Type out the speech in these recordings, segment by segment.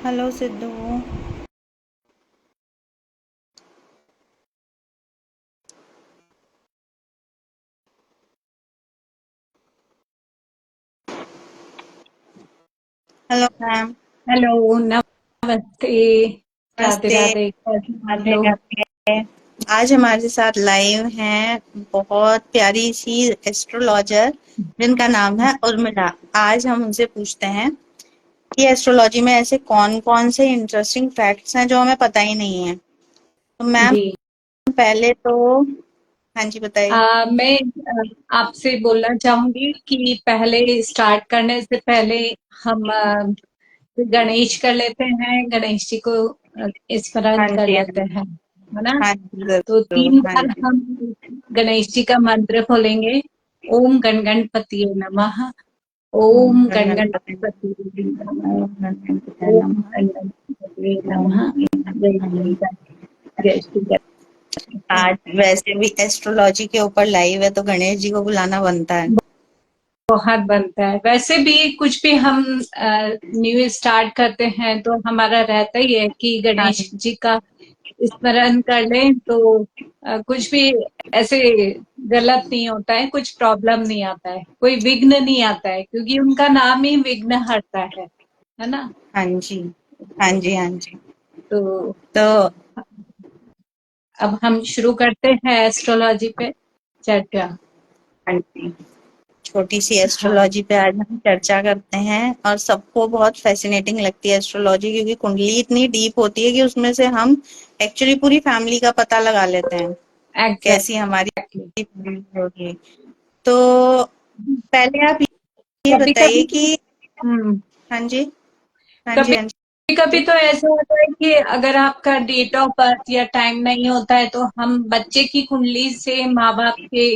Hello Sidhu. Hello ma'am. Hello, नमस्ते। राधे नमस्ते। राधे, कैसे हैं आप राधे लोग? राधे। आज हमारे साथ लाइव हैं बहुत प्यारी सी एस्ट्रोलॉजर जिनका नाम है उर्मिला। आज हम उनसे पूछते हैं कि एस्ट्रोलॉजी में ऐसे कौन कौन से इंटरेस्टिंग फैक्ट्स हैं जो हमें पता ही नहीं है। तो मैम, जी। पहले तो हाँ जी, बताइए। मैं आपसे बोलना चाहूंगी कि पहले स्टार्ट करने से पहले हम गणेश कर लेते हैं। गणेश जी को स्मरण हाँ कर जी, हाँ लेते जी। हैं, है ना? हाँ जी, तो जरूर। 3 हाँ बार जी। हम गणेश जी का मंत्र बोलेंगे। ओम गण गणपतिये नमः। ओम ओम गण गण गणपति गणपतिये नमः। ओम गण गणपति ओम नमः। गण गणपतिये ओम नमः। जय श्री गण- जय श्री आज गणेश। वैसे भी एस्ट्रोलॉजी के ऊपर लाइव है तो गणेश जी को बुलाना बनता है। बहुत बनता है। वैसे भी कुछ भी हम न्यू स्टार्ट करते हैं तो हमारा रहता ही है कि हाँ गणेश जी का स्मरण कर लें तो कुछ भी ऐसे गलत नहीं होता है, कुछ प्रॉब्लम नहीं आता है, कोई विघ्न नहीं आता है, क्योंकि उनका नाम ही विघ्न हरता है ना? हाँ जी। हाँ जी। हाँ जी। तो तो अब हम शुरू करते हैं एस्ट्रोलॉजी पे चर्चा। हाँ जी, छोटी सी हाँ, एस्ट्रोलॉजी पे आज हम चर्चा करते हैं और सबको बहुत फैसिनेटिंग लगती है एस्ट्रोलॉजी, क्योंकि कुंडली इतनी डीप होती है कि उसमें से हम एक्चुअली पूरी फैमिली का पता लगा लेते हैं कैसी हमारी एग्जैक्टली। फैमिली होगी। तो पहले आप ये कभी बताइए कभी कि हम्म हाँ जी। हाँ जी। कभी हाँ कभी जी। तो ऐसा होता है कि अगर आपका डेट ऑफ बर्थ या टाइम नहीं होता है तो हम बच्चे की कुंडली से माँ बाप के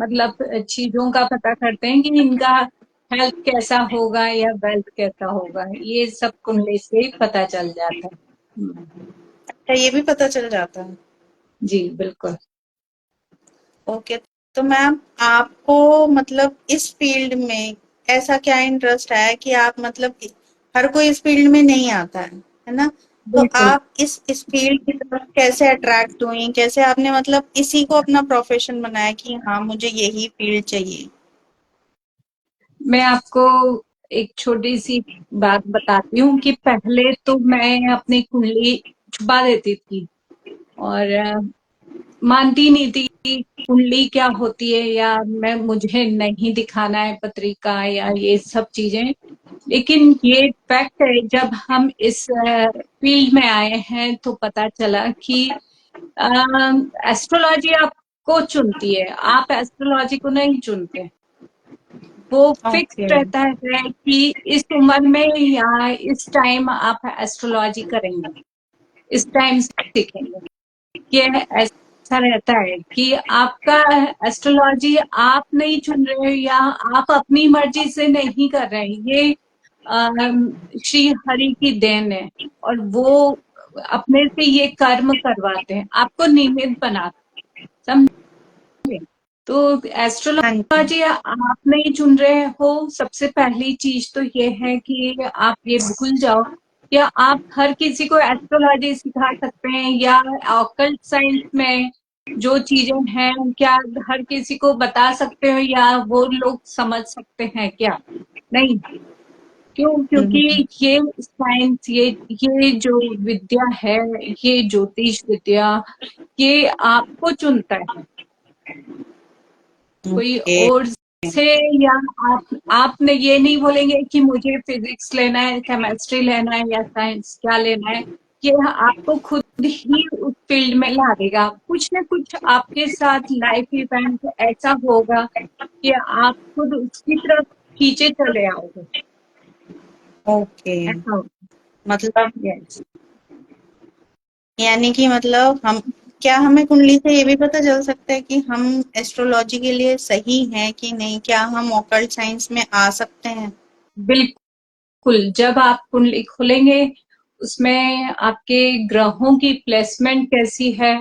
मतलब चीजों का पता करते हैं कि इनका हेल्थ कैसा होगा या वेल्थ कैसा होगा। ये सब कुंडली से ही पता चल जाता है। अच्छा, ये भी पता चल जाता है। जी बिल्कुल। ओके। तो मैम, आपको मतलब इस फील्ड में ऐसा क्या इंटरेस्ट है कि आप मतलब हर कोई इस फील्ड में नहीं आता है ना? तो बिल्कुल। आप इस फील्ड की तरफ कैसे अट्रैक्ट हुई, कैसे आपने मतलब इसी को अपना प्रोफेशन बनाया कि हाँ मुझे यही फील्ड चाहिए? मैं आपको एक छोटी सी बात बताती हूँ कि पहले तो मैं अपनी कुंडली छुपा देती थी और मानती नहीं थी कि कुंडली क्या होती है या मैं मुझे नहीं दिखाना है पत्रिका या ये सब चीजें। लेकिन ये फैक्ट है, जब हम इस फील्ड में आए हैं तो पता चला कि एस्ट्रोलॉजी आपको चुनती है, आप एस्ट्रोलॉजी को नहीं चुनते। वो फिक्स ओके। रहता है कि इस उम्र में या इस टाइम आप एस्ट्रोलॉजी करेंगे, इस टाइम सीखेंगे। ये ऐसा रहता है कि आपका एस्ट्रोलॉजी आप नहीं चुन रहे हो या आप अपनी मर्जी से नहीं कर रहे हैं। ये श्री हरि की देन है और वो अपने से ये कर्म करवाते हैं, आपको निमित्त बनाते हैं। समझे? तो हाँ जी। एस्ट्रोलॉजी आप नहीं चुन रहे हो। सबसे पहली चीज तो ये है कि आप ये भूल जाओ कि आप हर किसी को एस्ट्रोलॉजी सिखा सकते हैं या ऑकल्ट साइंस में जो चीजें हैं क्या हर किसी को बता सकते हो या वो लोग समझ सकते हैं क्या? नहीं। क्यों? क्योंकि हम्म। ये साइंस, ये जो विद्या है, ये ज्योतिष विद्या, ये आपको चुनता है, कोई ओके। और से। या आपने ये नहीं बोलेंगे कि मुझे फिजिक्स लेना है, केमिस्ट्री लेना है या साइंस क्या लेना है। ये आपको खुद ही उस फील्ड में ला देगा। कुछ ना कुछ आपके साथ लाइफ इवेंट ऐसा होगा कि आप खुद उसकी तरफ खींचे चले आओगे। ओके। ऐसा होगा। मतलब यस। यानी कि मतलब हम क्या हमें कुंडली से ये भी पता चल सकता है कि हम एस्ट्रोलॉजी के लिए सही हैं कि नहीं? क्या हम ऑकल्ट साइंस में आ सकते हैं? बिल्कुल। जब आप कुंडली खोलेंगे उसमें आपके ग्रहों की प्लेसमेंट कैसी है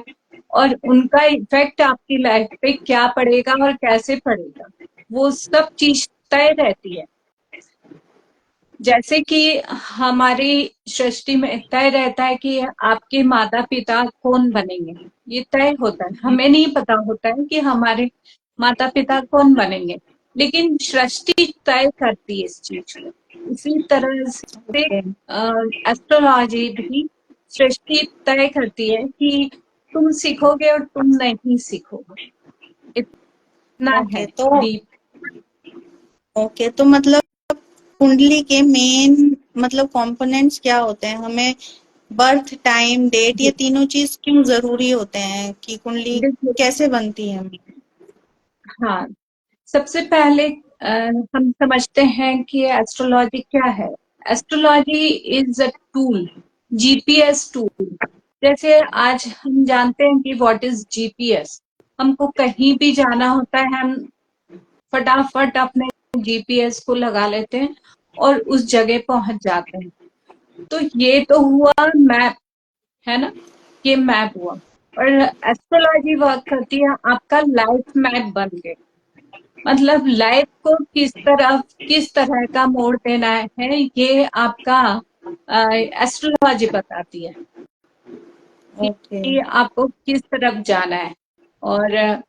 और उनका इफेक्ट आपकी लाइफ पे क्या पड़ेगा और कैसे पड़ेगा, वो सब चीज तय रहती है। जैसे कि हमारी सृष्टि में तय रहता है कि आपके माता पिता कौन बनेंगे, ये तय होता है, हमें नहीं पता होता है कि हमारे माता पिता कौन बनेंगे, लेकिन सृष्टि तय करती है इस चीज को। इसी तरह से ओके। एस्ट्रोलॉजी भी सृष्टि तय करती है कि तुम सीखोगे और तुम नहीं सीखोगे, इतना ओके है तो डीप। ओके तो मतलब कुंडली के मेन मतलब कंपोनेंट्स क्या होते हैं? हमें बर्थ टाइम डेट ये तीनों चीज क्यों जरूरी होते हैं कि कुंडली देखिए, कैसे बनती है? हाँ, सबसे पहले हम समझते हैं कि एस्ट्रोलॉजी क्या है। Astrology is a tool, GPS tool. जैसे आज हम जानते हैं कि व्हाट इज जीपीएस। हमको कहीं भी जाना होता है, हम फटाफट अपने जीपीएस को लगा लेते हैं और उस जगह पहुंच जाते हैं। तो ये तो हुआ मैप, है ना, ये मैप हुआ। और एस्ट्रोलॉजी वर्क करती है, आपका लाइफ मैप बन गया। मतलब लाइफ को किस तरह का मोड़ देना है, ये आपका एस्ट्रोलॉजी बताती है ओके। कि आपको किस तरफ जाना है। और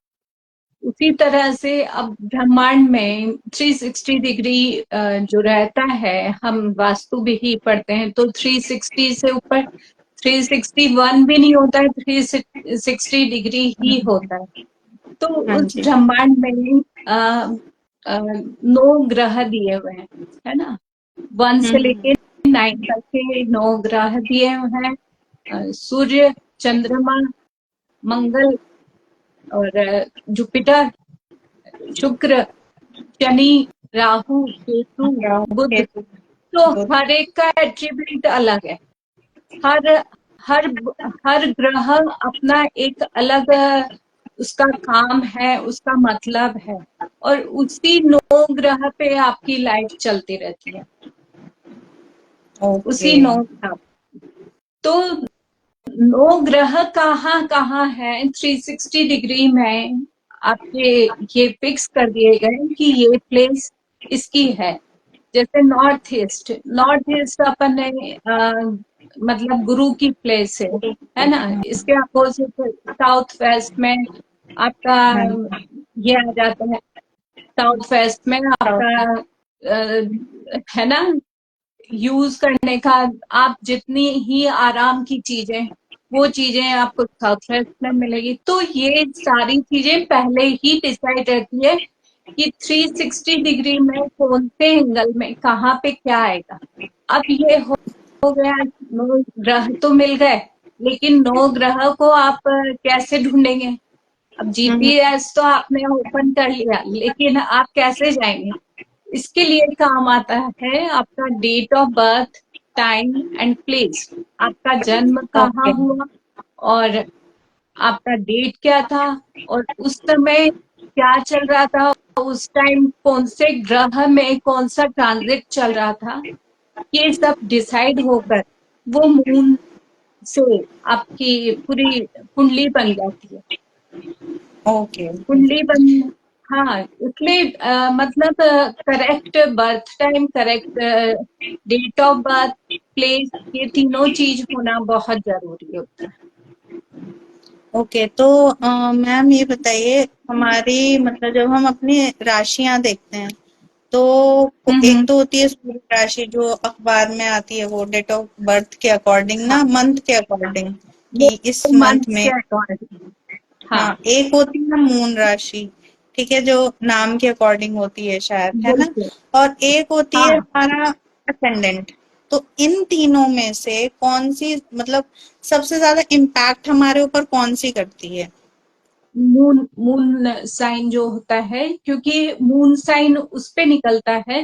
उसी तरह से अब ब्रह्मांड में 360 डिग्री जो रहता है, हम वास्तु भी ही पढ़ते हैं तो 360 से ऊपर 361 भी नहीं होता है, 360 डिग्री ही होता है। तो हाँ उस जी। ब्रह्मांड में अ, 9 ग्रह दिए हुए हैं, है ना, 1 से लेके हम्म। 9 तक के 9 ग्रह दिए हुए हैं। सूर्य, चंद्रमा, मंगल और जुपिटर, शुक्र, शनि, राहु, केतु, बुध। केतु। तो बुध। हर एक का एट्रीब्यूट अलग है। हर हर हर ग्रह अपना एक अलग उसका काम है, उसका मतलब है। और उसी 9 ग्रह पे आपकी लाइफ चलती रहती है, ओके। उसी 9 ग्रह। तो 9 ग्रह कहाँ कहाँ है 360 डिग्री में, आपके ये फिक्स कर दिए गए कि ये प्लेस इसकी है। जैसे नॉर्थ ईस्ट अपन ने मतलब गुरु की प्लेस है ना। इसके अपोजिट साउथ वेस्ट में आपका हाँ। ये आ जाता है। साउथ वेस्ट में आपका है ना, यूज करने का, आप जितनी ही आराम की चीजें, वो चीजें आपको साउथ वेस्ट में मिलेगी। तो ये सारी चीजें पहले ही डिसाइड रहती है कि 360 डिग्री में कौन से एंगल में कहाँ पे क्या आएगा। अब ये हो गया, 9 ग्रह तो मिल गए, लेकिन 9 ग्रह को आप कैसे ढूंढेंगे? अब हम्म। जीपीएस तो आपने ओपन कर लिया, लेकिन आप कैसे जाएंगे? इसके लिए काम आता है आपका date of birth, time and place. आपका जन्म कहाँ ओके। हुआ और आपका डेट क्या था, और उस समय क्या चल रहा था, उस टाइम कौन से ग्रह में कौन सा ट्रांजिट चल रहा था, ये सब डिसाइड होकर वो मून से आपकी पूरी कुंडली बन जाती है। ओके। ओके। कुंडली बन, हाँ, इसलिए मतलब correct birth time, correct date of birth, place, ये तीनों चीज होना बहुत जरूरी होता है। ओके तो मैम ये बताइए, हमारी मतलब जब हम अपनी राशियां देखते हैं तो एक हम्म। तो होती है सूर्य राशि जो अखबार में आती है, वो डेट ऑफ बर्थ के अकॉर्डिंग हाँ, ना, मंथ के अकॉर्डिंग वो कि इस मंथ मंथ में। के अकॉर्डिंग। हाँ, हाँ, एक होती है मून राशि, ठीक है, जो नाम के अकॉर्डिंग होती है शायद, है ना? बिल्कुल। और एक होती है हाँ, हमारा असेंडेंट। तो इन तीनों में से कौन सी मतलब सबसे ज्यादा इम्पैक्ट हमारे ऊपर कौन सी करती है? मून मून साइन जो होता है, क्योंकि मून साइन उस पे निकलता है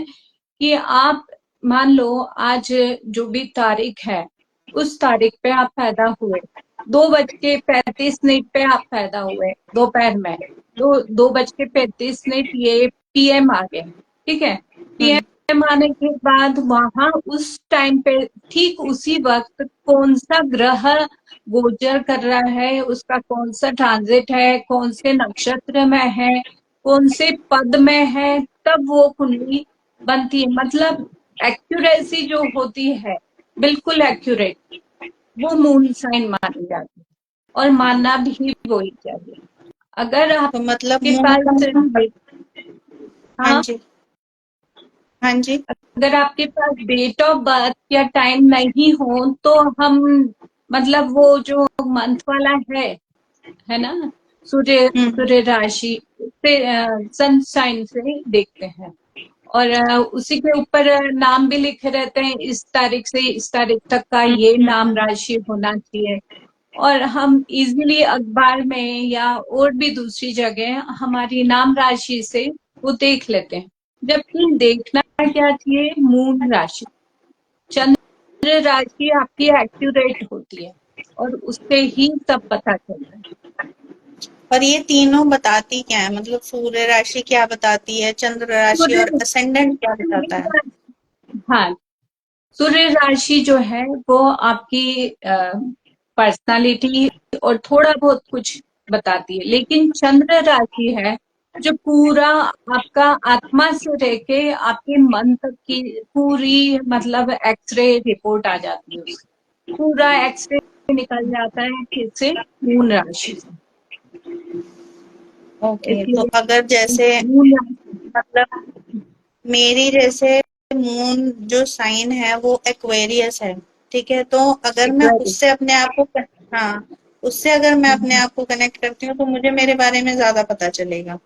कि आप मान लो आज जो भी तारीख है, उस तारीख पे आप पैदा हुए, 2:35 पे आप पैदा हुए दोपहर में, 2:35 ये पीएम आ गए, ठीक है। हम्म। पीएम आने के बाद वहां उस टाइम पे ठीक उसी वक्त कौन सा ग्रह गोचर कर रहा है, उसका कौन सा ट्रांजिट है, कौन से नक्षत्र में है, कौन से पद में है, तब वो कुंडली बनती है। मतलब एक्यूरेसी जो होती है, बिल्कुल एक्यूरेट, वो मून साइन मानी जाती है, और मानना भी वही चाहिए। अगर तो मतलब आपके मून पास का, हाँ हाँ, जी, हाँ जी, अगर आपके पास डेट ऑफ बर्थ या टाइम नहीं हो तो हम मतलब वो जो मंथ वाला है ना, सूर्य हम्म, सूर्य राशि से सन साइन से देखते हैं, और उसी के ऊपर नाम भी लिखे रहते हैं, इस तारीख से इस तारीख तक का ये नाम राशि होना चाहिए, और हम इजीली अखबार में या और भी दूसरी जगह हमारी नाम राशि से वो देख लेते हैं। जबकि देखना क्या चाहिए, मून राशि, चंद्र राशि आपकी एक्यूरेट होती है, और उससे ही सब पता चलता है। और ये तीनों बताती क्या है, मतलब सूर्य राशि क्या बताती है, चंद्र राशि और सूर्य असेंडेंट क्या बताता है? हाँ, सूर्य राशि जो है वो आपकी पर्सनालिटी और थोड़ा बहुत कुछ बताती है, लेकिन चंद्र राशि है जो पूरा आपका आत्मा से लेके आपके मन तक की पूरी मतलब एक्सरे रिपोर्ट आ जाती है, उसकी पूरा एक्सरे निकल जाता है किससे, मून राशि से। ओके, तो इसलिए अगर जैसे मून राशि, मतलब मेरी जैसे मून जो साइन है वो एक्वेरियस है, ठीक है, तो अगर मैं उससे अपने आप को, हाँ, उससे अगर मैं अपने आप को कनेक्ट करती हूँ तो मुझे मेरे बारे में ज्यादा पता चलेगा।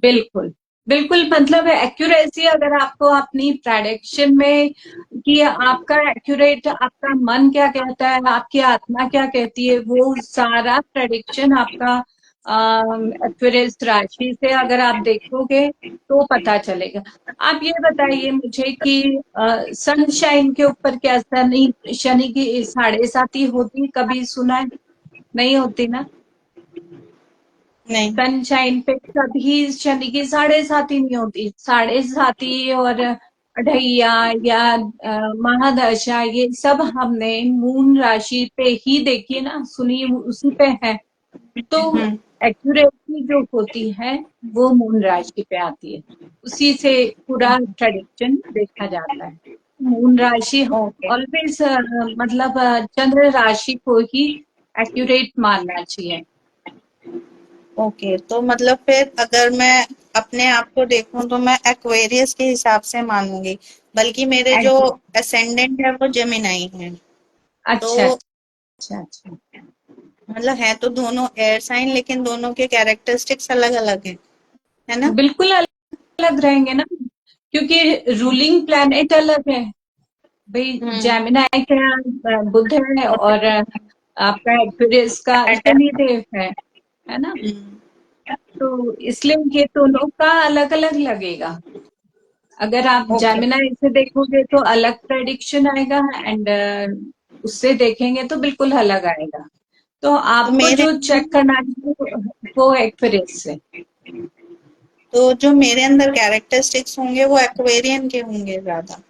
बिल्कुल, बिल्कुल, मतलब एक्यूरेसी अगर आपको अपनी प्रेडिक्शन में कि आपका एक्यूरेट, आपका मन क्या कहता है, आपकी आत्मा क्या कहती है, वो सारा प्रेडिक्शन आपका एक्यूरेस राशि से अगर आप देखोगे तो पता चलेगा। आप ये बताइए मुझे कि सनशाइन के ऊपर क्या शनि शनि की 7.5 होती, कभी सुना है? नहीं होती ना। नहीं। सनशाइन पे कभी शनि की 7.5 नहीं होती, 7.5 और अढ़ैया या महादशा, ये सब हमने मून राशि पे ही देखी ना, सुनी उसी पे है। तो हम्म। एक्यूरेसी जो होती है वो मून राशि पे आती है, उसी से पूरा प्रेडिक्शन देखा जाता है। मून राशि ओके। ऑलवेज मतलब चंद्र राशि को ही एक्यूरेट मानना चाहिए। ओके, तो मतलब फिर अगर मैं अपने आप को देखूं तो मैं एक्वेरियस के हिसाब से मानूंगी, बल्कि मेरे जो असेंडेंट है वो जेमिनाई है। तो अच्छा, अच्छा, अच्छा। मतलब है तो दोनों एयर साइन, लेकिन दोनों के कैरेक्टरिस्टिक्स अलग अलग है ना? बिल्कुल अलग रहेंगे ना, क्योंकि रूलिंग प्लैनेट अलग है भाई। हम्म। जेमिनाई का बुध है, और आपका एक्वेरियस का सैटर्न। शनि देव है ना। हम्म। तो इसलिए ये दोनों का अलग अलग लगेगा। अगर आप ओके, जेमिनाई से देखोगे तो अलग प्रेडिक्शन आएगा, एंड उससे देखेंगे तो बिल्कुल अलग आएगा। तो तो आपको मेरे जो चेक करना है वो एक्वेरियस से। तो जो मेरे अंदर कैरेक्टरिस्टिक्स होंगे वो एक्वेरियन के होंगे ज्यादा।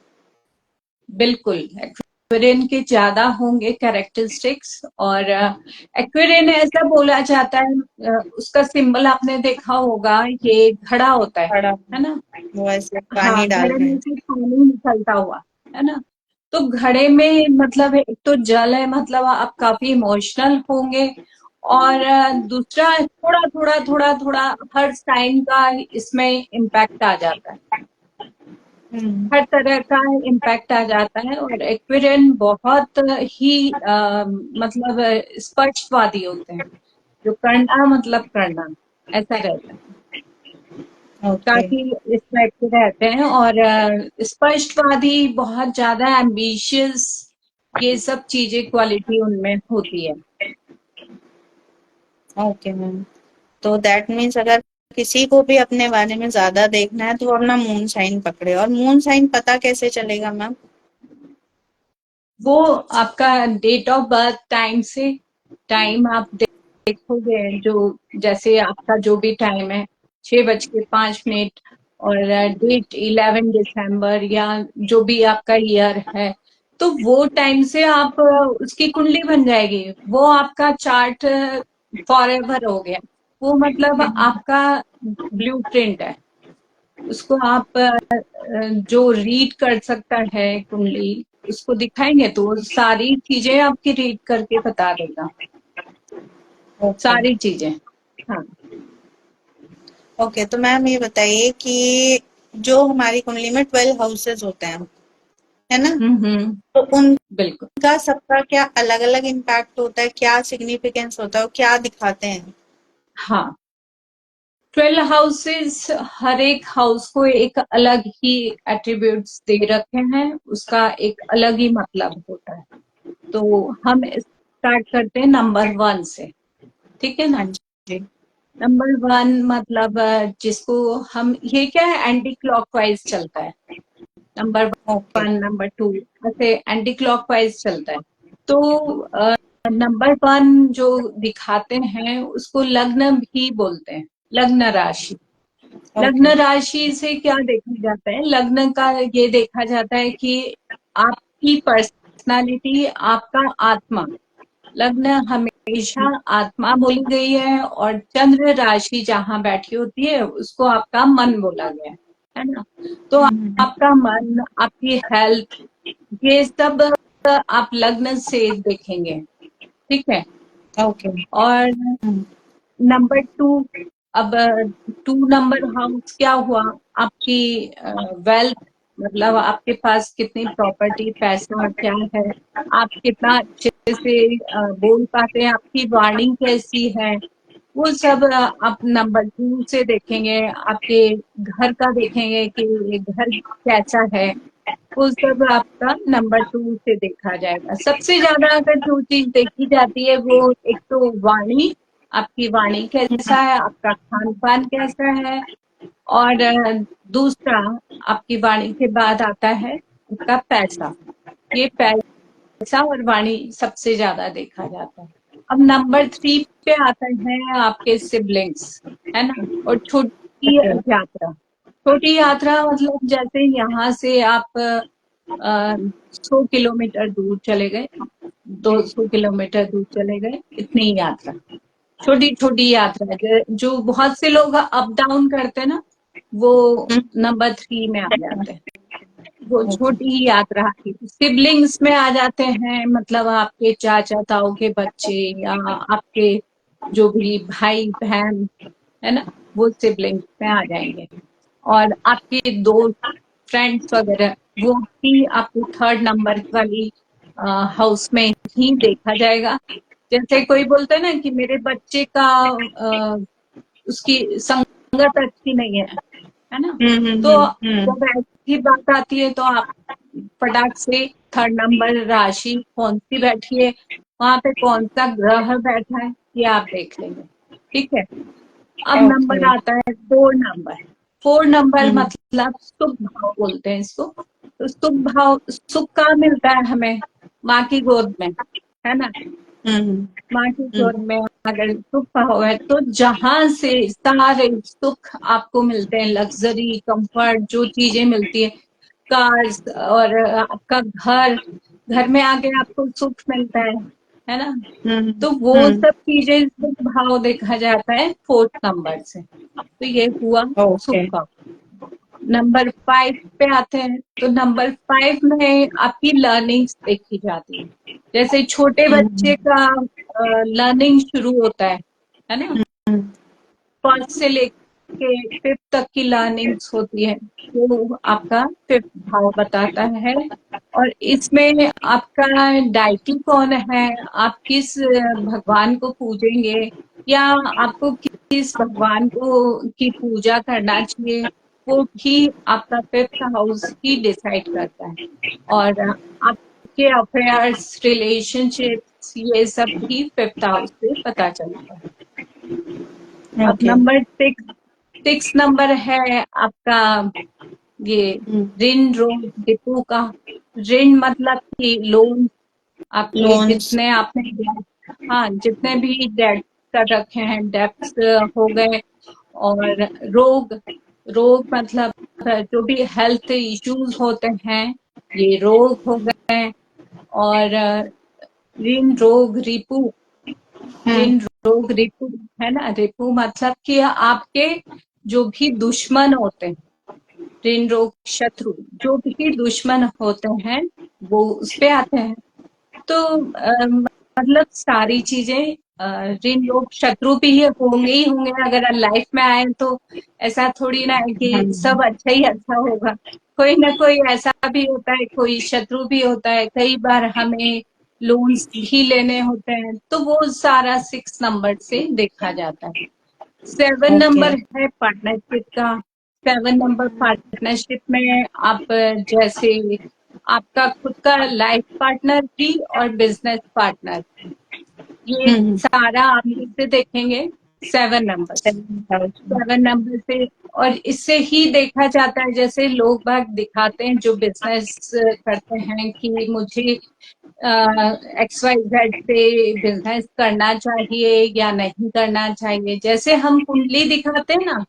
बिल्कुल, एक्वेरियन के ज्यादा होंगे कैरेक्टरिस्टिक्स, और एक्वेरियन ऐसा बोला जाता है, उसका सिंबल आपने देखा होगा, ये घड़ा होता बड़ा, है ना। वो ऐसे हाँ, पानी डाल घड़े रहे में हैं। से पानी निकलता हुआ, है ना। तो घड़े में मतलब एक तो जल है, मतलब आप काफी इमोशनल होंगे, और दूसरा थोड़ा थोड़ा थोड़ा थोड़ा हर साइन का इसमें इम्पैक्ट आ जाता है, हम्म। हर तरह का इम्पैक्ट आ जाता है, और एक्वेरियन बहुत ही मतलब स्पष्टवादी होते हैं, जो करना मतलब करना, ऐसा रहता है, ओके। काफी इस टाइप के रहते हैं, और स्पष्टवादी, बहुत ज्यादा एम्बिशियस, ये सब चीजें क्वालिटी उनमें होती है। ओके मैम, तो दैट मीन्स अगर किसी को भी अपने बारे में ज्यादा देखना है तो वो अपना मून साइन पकड़े, और मून साइन पता कैसे चलेगा मैम? वो आपका डेट ऑफ बर्थ टाइम से, टाइम आप देखोगे, जो जैसे आपका जो भी टाइम है, 6:05, और डेट 11 दिसंबर, या जो भी आपका ईयर है, तो वो टाइम से आप उसकी कुंडली बन जाएगी, वो आपका चार्ट फॉर एवर हो गया, वो मतलब आपका ब्लूप्रिंट है। उसको आप जो रीड कर सकता है कुंडली, उसको दिखाएंगे तो वो सारी चीजें आपकी रीड करके बता देगा, ओके। सारी चीजें। हाँ। ओके, तो मैम ये बताइए कि जो हमारी कुंडली में 12 हाउसेस होते हैं, है ना? हम्म। तो बिल्कुल। उनका सबका क्या अलग अलग इम्पैक्ट होता है, क्या सिग्निफिकेंस होता है और क्या दिखाते हैं? हाँ, 12 हाउसेस, हर एक हाउस को एक अलग ही एट्रीब्यूट्स दे रखे हैं, उसका एक अलग ही मतलब होता है। तो हम स्टार्ट करते हैं नंबर 1 से, ठीक है हाँ ना? जी। नंबर 1 मतलब जिसको हम, ये क्या है, एंटी क्लॉकवाइज चलता है। Number okay. 1, नंबर 2 ऐसे एंटी क्लॉकवाइज चलता है। तो नंबर 1 जो दिखाते हैं उसको लग्न भी बोलते हैं, लग्न राशि। ओके। लग्न राशि से क्या देखा जाता है? लग्न का ये देखा जाता है कि आपकी पर्सनालिटी, आपका आत्मा, लग्न हमेशा आत्मा बोली गई है और चंद्र राशि जहां बैठी होती है उसको आपका मन बोला गया है ना? तो हम्म। आपका मन, आपकी हेल्थ, ये सब आप लग्न से देखेंगे, ठीक है? ओके। और हम्म। नंबर 2, अब 2 नंबर हाउस क्या हुआ? आपकी वेल्थ, मतलब आपके पास कितनी प्रॉपर्टी, पैसा क्या है, आप कितना अच्छे से बोल पाते हैं, आपकी वाणी कैसी है, वो सब आप नंबर 2 से देखेंगे। आपके घर का देखेंगे कि ये घर कैसा है, वो सब आपका नंबर 2 से देखा जाएगा। सबसे ज्यादा अगर जो चीज देखी जाती है वो एक तो वाणी, आपकी वाणी कैसा है, आपका खान पान कैसा है, और दूसरा आपकी वाणी के बाद आता है आपका पैसा। ये पैसा और वाणी सबसे ज्यादा देखा जाता है। अब नंबर 3 पे आता है आपके सिबलिंग्स, है ना? और छोटी ओके। यात्रा। छोटी यात्रा मतलब जैसे यहाँ से आप 100 किलोमीटर दूर चले गए, 200 किलोमीटर दूर चले गए, इतनी यात्रा, छोटी छोटी यात्रा जो बहुत से लोग अप डाउन करते हैं ना, वो नंबर 3 में आ जाते हैं। वो ओके। छोटी ही यात्रा थी। सिबलिंग्स में आ जाते हैं, मतलब आपके चाचा ताऊ के बच्चे या आपके जो भी भाई बहन है ना, वो सिबलिंग्स में आ जाएंगे। और आपके दोस्त, फ्रेंड्स वगैरह, वो भी आपको 3rd नंबर वाली हाउस में ही देखा जाएगा। जैसे कोई बोलता है ना कि मेरे बच्चे का उसकी संगत अच्छी नहीं है ना? तो जब ऐसी बात आती है तो आप फटाक से 3rd नंबर राशि कौन सी बैठी है, वहां पे कौन सा ग्रह बैठा है, ये आप देख लेंगे, ठीक है? अब ओके। नंबर आता है 4 नंबर। 4 नंबर हम्म। मतलब सुख भाव बोलते हैं इसको। तो सुख भाव, सुख कहाँ मिलता है हमें? माँ की गोद में, है ना? हम्म। माँ की गोद में अगर सुख भाव है तो जहां से सारे सुख आपको मिलते हैं, लग्जरी, कंफर्ट, जो चीजें मिलती है, कार्स और आपका घर, घर में आके आपको सुख मिलता है ना? हम्म। तो वो हम्म। सब चीजें सुख भाव देखा जाता है 4th नंबर से। तो ये हुआ सुख ओके। भाव। नंबर 5 पे आते हैं तो नंबर 5 में आपकी लर्निंग्स देखी जाती है। जैसे छोटे हम्म। बच्चे का लर्निंग शुरू होता है ना? हम्म। फर्स्ट से लेके 5th तक की लर्निंग्स होती है, वो आपका 5th भाव बताता है। और इसमें आपका डायटी कौन है, आप किस भगवान को पूजेंगे, या आपको किस भगवान को की पूजा करना चाहिए, वो भी आपका 5th हाउस ही डिसाइड करता है। और आपके अफेयर्स, रिलेशनशिप्स, ये सब भी 5th हाउस से पता चलता है। अब ओके। नंबर 6 नंबर है आपका ये ऋण रोग डिपो का। ऋण मतलब कि लोन, आपके लोन्स। जितने आपने हाँ, जितने भी डेट कर रखे हैं, डेप्स हो गए। और रोग, रोग मतलब जो भी हेल्थ इश्यूज होते हैं, ये रोग हो गए। और ऋण रोग रिपू, हम्म। ऋण रोग रिपू, है ना? रिपू मतलब कि आपके जो भी दुश्मन होते हैं, ऋण रोग शत्रु, जो भी दुश्मन होते हैं वो उस पे आते हैं। तो मतलब सारी चीजें ऋण रोग शत्रु भी होंगे ही होंगे, अगर लाइफ में आए तो ऐसा थोड़ी ना है कि सब अच्छा ही अच्छा होगा। कोई ना कोई ऐसा भी होता है, कोई शत्रु भी होता है, कई बार हमें लोन्स भी लेने होते हैं, तो वो सारा 6 नंबर से देखा जाता है। 7 नंबर ओके। है पार्टनरशिप का। 7 नंबर पार्टनरशिप में आप जैसे आपका खुद का लाइफ पार्टनर भी और बिजनेस पार्टनर, ये सारा आप इससे देखेंगे 7 नंबर से। 7,000। 7 नंबर से, और इससे ही देखा जाता है, जैसे लोग बाग दिखाते हैं जो बिजनेस करते हैं कि मुझे XYZ से बिजनेस करना चाहिए या नहीं करना चाहिए। जैसे हम कुंडली दिखाते हैं ना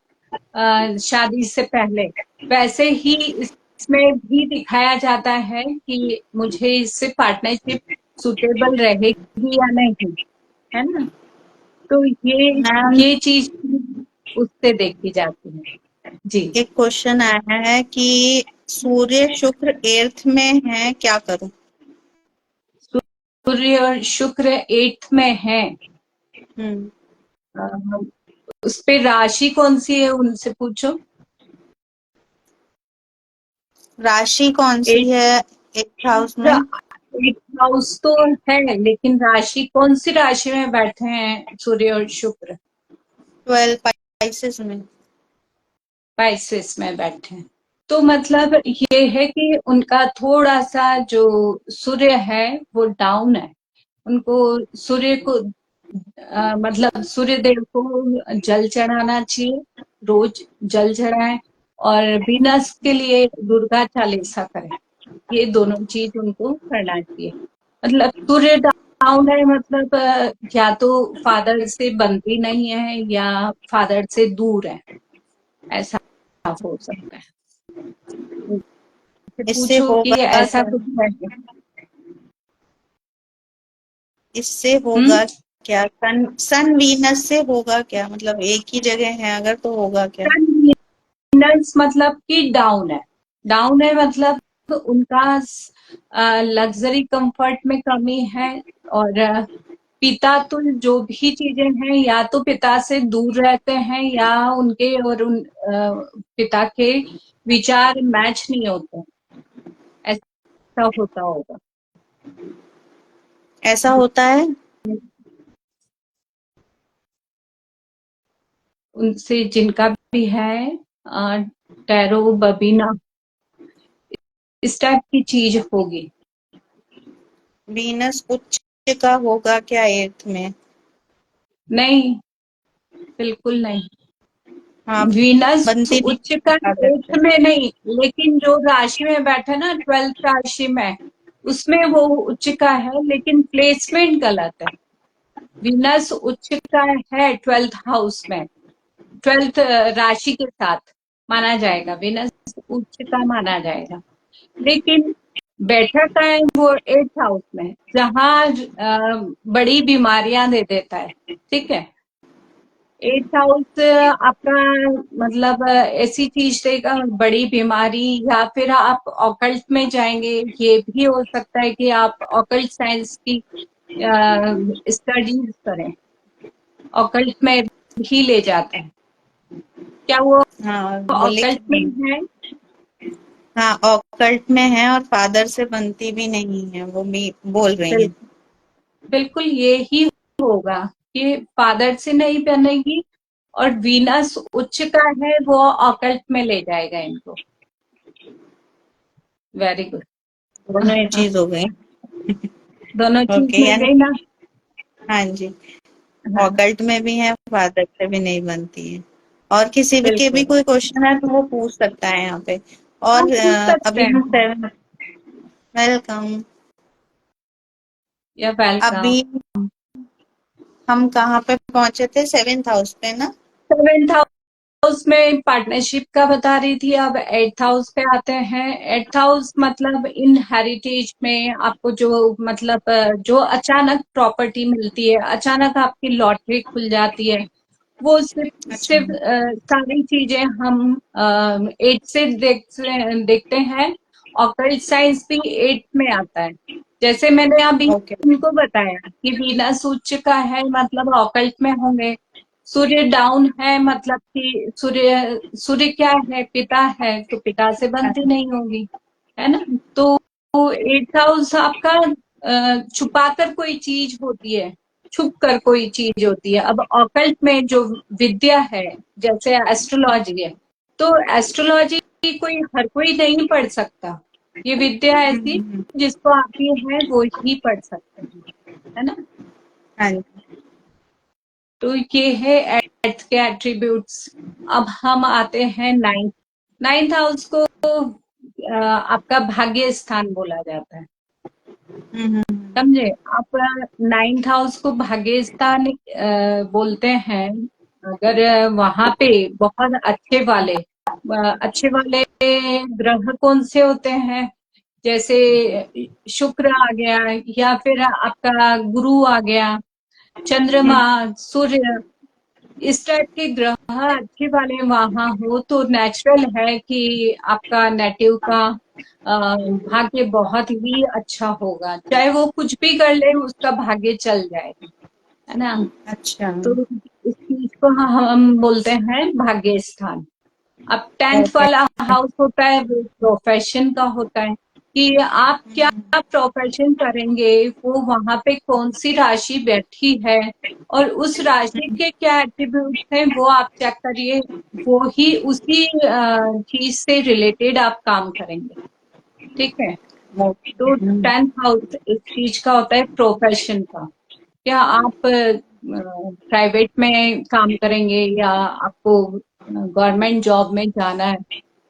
शादी से पहले, वैसे ही इसमें भी दिखाया जाता है कि मुझे इससे पार्टनरशिप सुटेबल रहेगी या नहीं, है ना। तो मैम, ये चीज उससे देखी जाती है। जी। एक क्वेश्चन आया है कि सूर्य शुक्र एर्थ में है, क्या करूं? सूर्य और शुक्र 8th में है, हम्म। उस पे राशि कौन सी है उनसे पूछो। राशि कौन सी है 8th हाउस में? 8th हाउस तो है, लेकिन राशि कौन सी राशि में बैठे हैं सूर्य और शुक्र? 12 पाइसेस में। पाइसेस में बैठे हैं। तो मतलब ये है कि उनका थोड़ा सा जो सूर्य है वो डाउन है। उनको सूर्य को मतलब सूर्य देव को जल चढ़ाना चाहिए, रोज जल चढ़ाएं, और वीनस के लिए दुर्गा चालीसा करें। ये दोनों चीज उनको करना चाहिए। मतलब सूर्य डाउन है, मतलब या तो फादर से बनती नहीं है या फादर से दूर है, ऐसा हो सकता है। इससे पूछो कि होगा ऐसा क्या? कुछ है क्या? इससे हम्म। होगा क्या? सन सन वीनस से होगा क्या? मतलब एक ही जगह है अगर तो होगा क्या? वीनस मतलब कि डाउन है। डाउन है मतलब उनका लग्जरी कंफर्ट में कमी है, और पिता तो जो भी चीजें हैं या तो पिता से दूर रहते हैं या उनके और उन पिता के विचार मैच नहीं होते, ऐसा होता होगा। ऐसा होता है। उनसे जिनका भी है टैरो बबीना, इस टाइप की चीज होगी। वीनस उच्च का होगा क्या 8th में? नहीं, बिल्कुल नहीं। हाँ, वीनस बनती नहीं उच्च का आदत है। 8th में नहीं, लेकिन जो राशि में बैठा ना 12th राशि में, उसमें वो उच्च का है, लेकिन प्लेसमेंट गलत है। वीनस उच्च का है 12th हाउस में, 12th राशि के साथ माना जाएगा, वीनस उच्च का माना जाएगा। लेकिन बैठा का है वो 8th हाउस में, जहां बड़ी बीमारियां दे देता है। ठीक है, 8th हाउस आपका मतलब ऐसी चीज देगा, बड़ी बीमारी, या फिर आप ऑकल्ट में जाएंगे। ये भी हो सकता है कि आप ऑकल्ट साइंस की स्टडीज करें, ऑकल्ट में भी ले जाता है। क्या वो हाँ, वो लिख ऑकल्ट में रही। है? हाँ, ऑकल्ट में है और फादर से बनती भी नहीं है, वो भी बोल रही हैं। बिल्कुल, बिल्कुल ये ही होगा कि फादर से नहीं बनेगी, और वीनस उच्च का है वो ऑकल्ट में ले जाएगा इनको। Very good. दोनों ही चीज हो गई। दोनों चीज ओके, मिल यानी गई ना। हाँ जी, हाँ, ऑकल्ट में भी है, फादर से भी नहीं बनती है। और किसी भी के भी बिल्कुल। कोई क्वेश्चन है तो वो पूछ सकता है यहाँ पे। हम और पूछ सकते अभी हम हैं। 7। वेलकम। या वेलकम। अभी हम कहाँ पे पहुंचे थे? 7th हाउस पे ना? 7th हाउस में पार्टनरशिप का बता रही थी, अब 8th हाउस पे आते हैं। 8th हाउस मतलब इन हेरिटेज में आपको जो मतलब जो अचानक प्रॉपर्टी मिलती है, अचानक आपकी लॉटरी खुल जाती है, वो सिर्फ अच्छा। सारी चीजें हम 8 से देखते हैं। ऑकल्ट साइंस भी 8 में आता है। जैसे मैंने अभी ओके। इनको बताया कि वीनस उच्च का है मतलब ऑकल्ट में होंगे। सूर्य डाउन है मतलब कि सूर्य सूर्य क्या है, पिता है, तो पिता से बनती नहीं होगी, है ना। तो 8th हाउस आपका छुपा कर कोई चीज होती है, छुप कर कोई चीज होती है। अब ऑकल्ट में जो विद्या है, जैसे एस्ट्रोलॉजी है, तो एस्ट्रोलॉजी कोई हर कोई नहीं पढ़ सकता। ये विद्या ऐसी जिसको आती है वो ही पढ़ सकते हैं, है ना। हाँ जी। तो ये है अर्थ के एट्रीब्यूट्स। अब हम आते हैं नाइन्थ। नाइन्थ हाउस को आपका भाग्य स्थान बोला जाता है, समझे आप। नाइन्थ हाउस को भाग्य स्थान बोलते हैं। अगर वहां पे बहुत अच्छे वाले ग्रह कौन से होते हैं, जैसे शुक्र आ गया, या फिर आपका गुरु आ गया, चंद्रमा, सूर्य, इस टाइप के ग्रह अच्छे वाले वहां हो तो नेचुरल है कि आपका नेटिव का भाग्य बहुत ही अच्छा होगा। चाहे वो कुछ भी कर ले उसका भाग्य चल जाएगा, है ना। अच्छा। तो इस चीज को हम बोलते हैं भाग्य स्थान। अब 10th ओके। वाला हाउस होता है वो प्रोफेशन का होता है, कि आप क्या प्रोफेशन करेंगे, वो वहां पे कौन सी राशि बैठी है और उस राशि के क्या एट्रीब्यूट हैं वो आप चेक करिए। वो ही उसी चीज से रिलेटेड आप काम करेंगे, ठीक है। तो 10th हाउस इस चीज का होता है प्रोफेशन का। क्या आप प्राइवेट में काम करेंगे या आपको गवर्नमेंट जॉब में जाना है,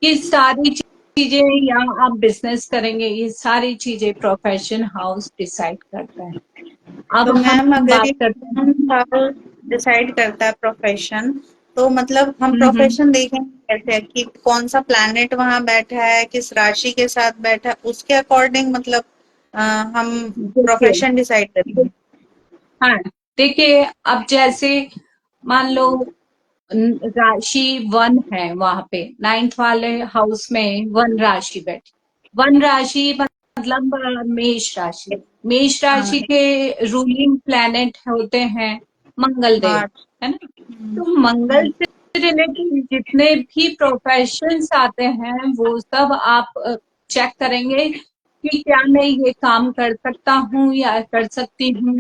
ये सारी चीजें, या आप बिजनेस करेंगे, ये सारी चीजें प्रोफेशन हाउस डिसाइड करता है। अब तो मैम हम अगर बात ये करते हैं। डिसाइड करता है प्रोफेशन, तो मतलब हम हम्म। प्रोफेशन देखेंगे कैसे कि कौन सा प्लैनेट वहां बैठा है, किस राशि के साथ बैठा है, उसके अकॉर्डिंग मतलब हम देखिए, प्रोफेशन डिसाइड करेंगे। हाँ देखिए, अब जैसे मान लो राशि 1 है वहां पे, 9th वाले हाउस में 1 राशि बैठी। 1 राशि मतलब मेष राशि। मेष हाँ। राशि के रूलिंग प्लैनेट होते हैं मंगल देव, हाँ। है ना। तो मंगल से रिलेटेड जितने भी प्रोफेशंस आते हैं वो सब आप चेक करेंगे कि क्या मैं ये काम कर सकता हूँ या कर सकती हूँ,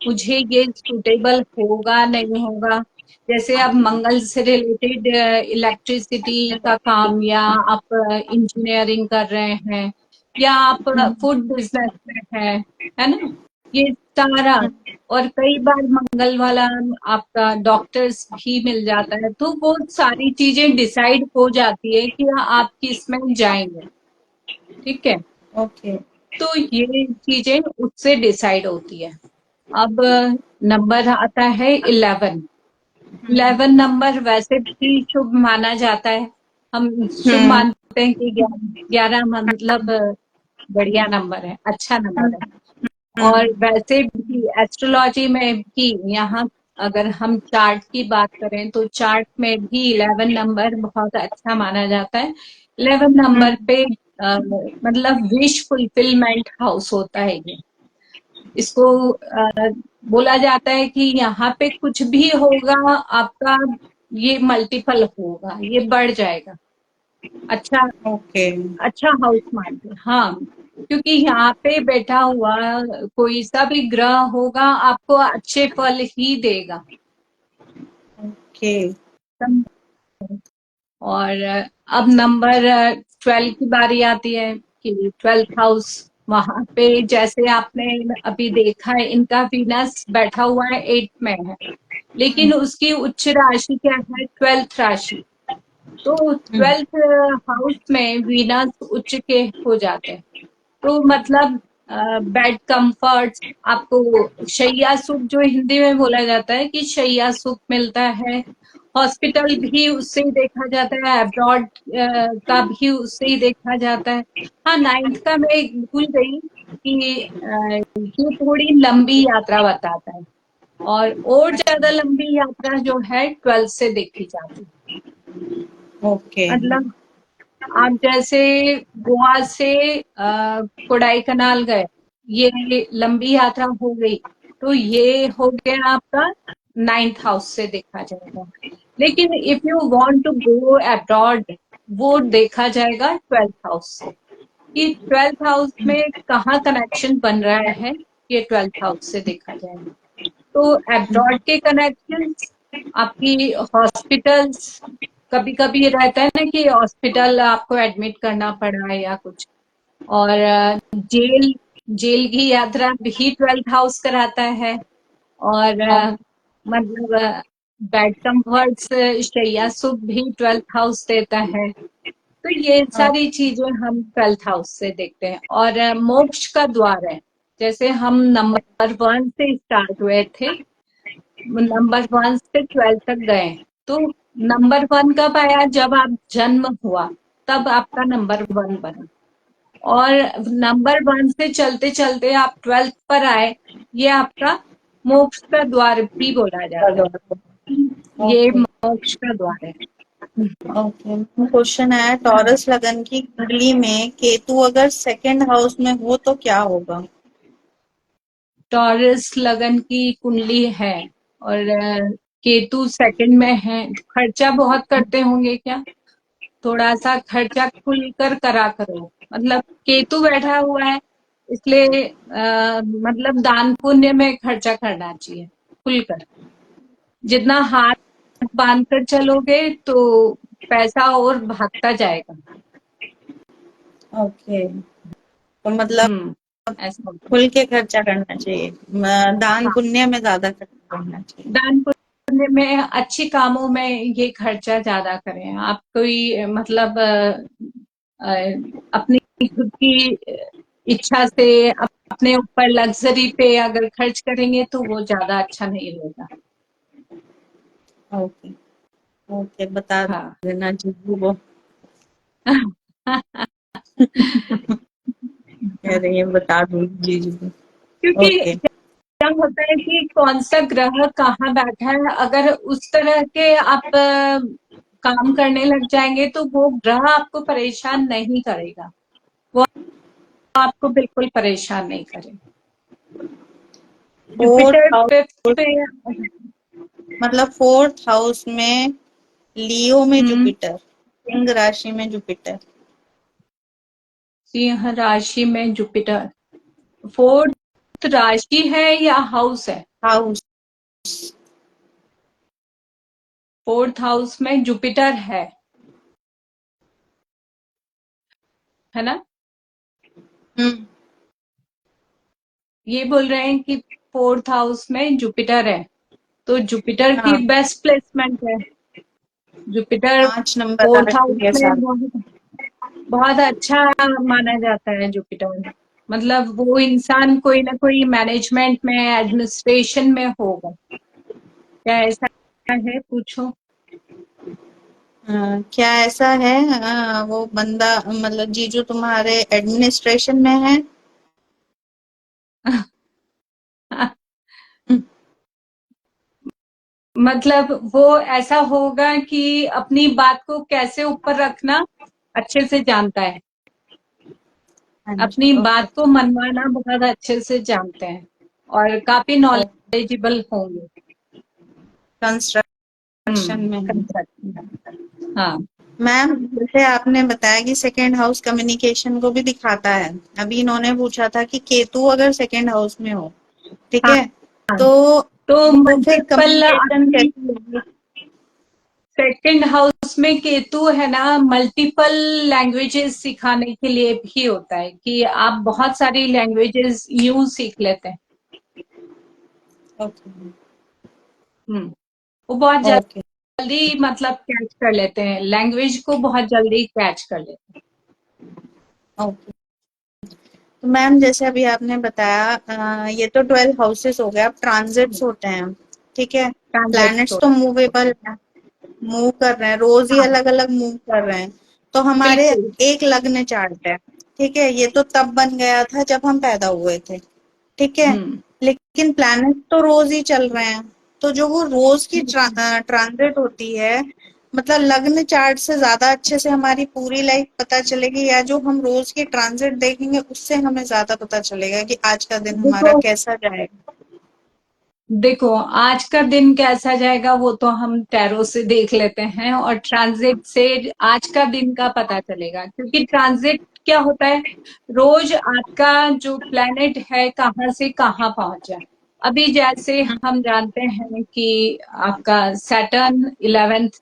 मुझे ये सुटेबल होगा नहीं होगा। जैसे अब मंगल से रिलेटेड इलेक्ट्रिसिटी का काम, या आप इंजीनियरिंग कर रहे हैं, या आप फूड बिजनेस में है ना, ये सारा। और कई बार मंगल वाला आपका डॉक्टर्स भी मिल जाता है, तो वो सारी चीजें डिसाइड हो जाती है कि आप किस में जाएंगे, ठीक है। ओके। तो ये चीजें उससे डिसाइड होती है। अब नंबर आता है 11। 11 नंबर वैसे भी शुभ माना जाता है। हम शुभ हम्म। मानते हैं कि 11 मतलब बढ़िया नंबर है, अच्छा नंबर है। और वैसे भी एस्ट्रोलॉजी में भी यहाँ अगर हम चार्ट की बात करें तो चार्ट में भी 11 नंबर बहुत अच्छा माना जाता है। 11 नंबर पे मतलब विश फुलफिलमेंट हाउस होता है ये। इसको बोला जाता है कि यहाँ पे कुछ भी होगा आपका, ये मल्टीपल होगा, ये बढ़ जाएगा। अच्छा, ओके। अच्छा हाउस मानते हैं, हाँ। क्योंकि यहाँ पे बैठा हुआ कोई सा भी ग्रह होगा आपको अच्छे फल ही देगा। ओके। और अब नंबर 12 की बारी आती है कि 12th हाउस। वहां पे जैसे आपने अभी देखा है इनका वीनस बैठा हुआ है 8 में है, लेकिन उसकी उच्च राशि क्या है, 12th राशि। तो 12th हाउस में वीनस उच्च के हो जाते हैं, तो मतलब बेड कंफर्ट, आपको शैया सुख, जो हिंदी में बोला जाता है कि शैया सुख मिलता है। हॉस्पिटल भी उससे ही देखा जाता है, अब्रॉड का भी उससे ही देखा जाता है। हाँ, 9th का मैं भूल गई कि ये थोड़ी लंबी यात्रा बताता है। और ज्यादा लंबी यात्रा जो है 12 से देखी जाती है। ओके। मतलब आप जैसे गोवा से कोडाईकनाल गए, ये लंबी यात्रा हो गई, तो ये हो गया आपका 9th हाउस से देखा जाएगा। लेकिन if you want to go abroad, वो देखा जाएगा 12th हाउस से, कि 12th हाउस में कहाँ कनेक्शन बन रहा है, ये 12th हाउस से देखा जाएगा। तो अब्रॉड के कनेक्शंस, आपकी हॉस्पिटल्स, कभी कभी रहता है ना कि हॉस्पिटल आपको एडमिट करना पड़ा है या कुछ, और जेल जेल की यात्रा भी 12th हाउस कराता है, और मतलब बेड कम्फर्ट्स, शैया सुख भी 12th हाउस देता है। तो ये सारी चीजें हम 12th हाउस से देखते हैं। और मोक्ष का द्वार है, जैसे हम नंबर 1 से स्टार्ट हुए थे, नंबर 1 से 12 तक गए, तो नंबर 1 कब आया? जब आप जन्म हुआ तब आपका नंबर 1 बना, और नंबर 1 से चलते चलते आप 12th पर आए, ये आपका मोक्ष का द्वार भी बोला जाता है, ये ओके। मोक्ष का द्वार है। ओके, क्वेश्चन है, टॉरस लगन की कुंडली में केतु अगर सेकंड हाउस में हो तो क्या होगा? टॉरस लगन की कुंडली है और केतु सेकंड में है, खर्चा बहुत करते होंगे क्या? थोड़ा सा खर्चा खुलकर करा करो, मतलब केतु बैठा हुआ है, इसलिए मतलब दान पुण्य में खर्चा करना चाहिए खुलकर। जितना हाथ बांध कर चलोगे तो पैसा और भागता जाएगा। ओके, तो मतलब ऐसा होता है। खुल के खर्चा करना चाहिए, दान हाँ, पुण्य में ज्यादा खर्चा करना चाहिए। दान पुण्य में, अच्छी कामों में ये खर्चा ज्यादा करें। आप कोई मतलब अ, अपनी खुद की इच्छा से अपने ऊपर लग्जरी पे अगर खर्च करेंगे तो वो ज्यादा अच्छा नहीं रहेगा। ओके। ओके, बता हाँ। देना जीजू वो। कह रही है बता दूंगी जीजू को। क्योंकि ओके। क्या होता है कि कौन सा ग्रह कहाँ बैठा है, अगर उस तरह के आप काम करने लग जाएंगे तो वो ग्रह आपको परेशान नहीं करेगा, वो आपको बिल्कुल परेशान नहीं करेगा। फोर्थ जुपिटर फिफ्थ हाउस, पे। मतलब फोर्थ हाउस में लियो में हम्म। जुपिटर, सिंह राशि में जुपिटर। सिंह राशि में जुपिटर, फोर्थ राशि है या हाउस है? हाउस। फोर्थ हाउस में जुपिटर है ना? हम्म। ये बोल रहे हैं कि फोर्थ हाउस में जुपिटर है, तो जुपिटर की हाँ, बेस्ट प्लेसमेंट है। जुपिटर 5 नंबर फोर्थ हाउस राशि के में साथ। बहुत बहुत अच्छा माना जाता है जुपिटर। मतलब वो इंसान कोई ना कोई मैनेजमेंट में, एडमिनिस्ट्रेशन में होगा। क्या ऐसा है? पूछो। क्या ऐसा है? वो बंदा मतलब जीजू तुम्हारे एडमिनिस्ट्रेशन में है? मतलब वो ऐसा होगा कि अपनी बात को कैसे ऊपर रखना अच्छे से जानता है, हाँ जी, अपनी ओके। बात को मनवाना बहुत अच्छे से जानते हैं, और काफी नॉलेजेबल होंगे। कंस्ट्रक्शन में है। कंस्ट्रक्शन। हाँ। मैम, जैसे आपने बताया कि सेकेंड हाउस कम्युनिकेशन को भी दिखाता है, अभी इन्होंने पूछा था कि केतु अगर सेकेंड हाउस में हो, ठीक हाँ। है, हाँ। तो तो वो फिर मल्टीपल, कम्युनिकेशन आपकी कैसे होगी? सेकंड हाउस में केतु है ना, मल्टीपल लैंग्वेजेस सिखाने के लिए भी होता है, कि आप बहुत सारी लैंग्वेजेस यूं सीख लेते हैं। ओके। हम्म। वो बहुत ओके। जल्दी मतलब कैच कर लेते हैं, लैंग्वेज को बहुत जल्दी कैच कर लेते ओके, तो मैम जैसे अभी आपने बताया, ये तो 12 हाउसेस हो गए, अब ट्रांजिट्स हैं। होते हैं, ठीक है। ट्रांजेक्ट प्लैनेट्स होता तो मूवेबल है, मूव कर रहे हैं, रोज ही है। हाँ, अलग अलग मूव कर रहे हैं, तो हमारे बिल्कुल। एक लग्न चार्ट है, ठीक है, ये तो तब बन गया था जब हम पैदा हुए थे, ठीक है। हम्म। लेकिन प्लैनेट तो रोज ही चल रहे हैं, तो जो वो रोज की ट्रांजिट होती है, मतलब लग्न चार्ट से ज्यादा अच्छे से हमारी पूरी लाइफ पता चलेगी, या जो हम रोज की ट्रांजिट देखेंगे उससे हमें ज्यादा पता चलेगा कि आज का दिन हमारा देखो कैसा जाएगा। देखो आज का दिन कैसा जाएगा वो तो हम टैरो से देख लेते हैं, और ट्रांजिट से आज का दिन का पता चलेगा, क्योंकि ट्रांजिट क्या होता है, रोज आपका जो प्लेनेट है कहाँ से कहाँ पहुंचा। अभी जैसे हम जानते हैं कि आपका सैटर्न 11th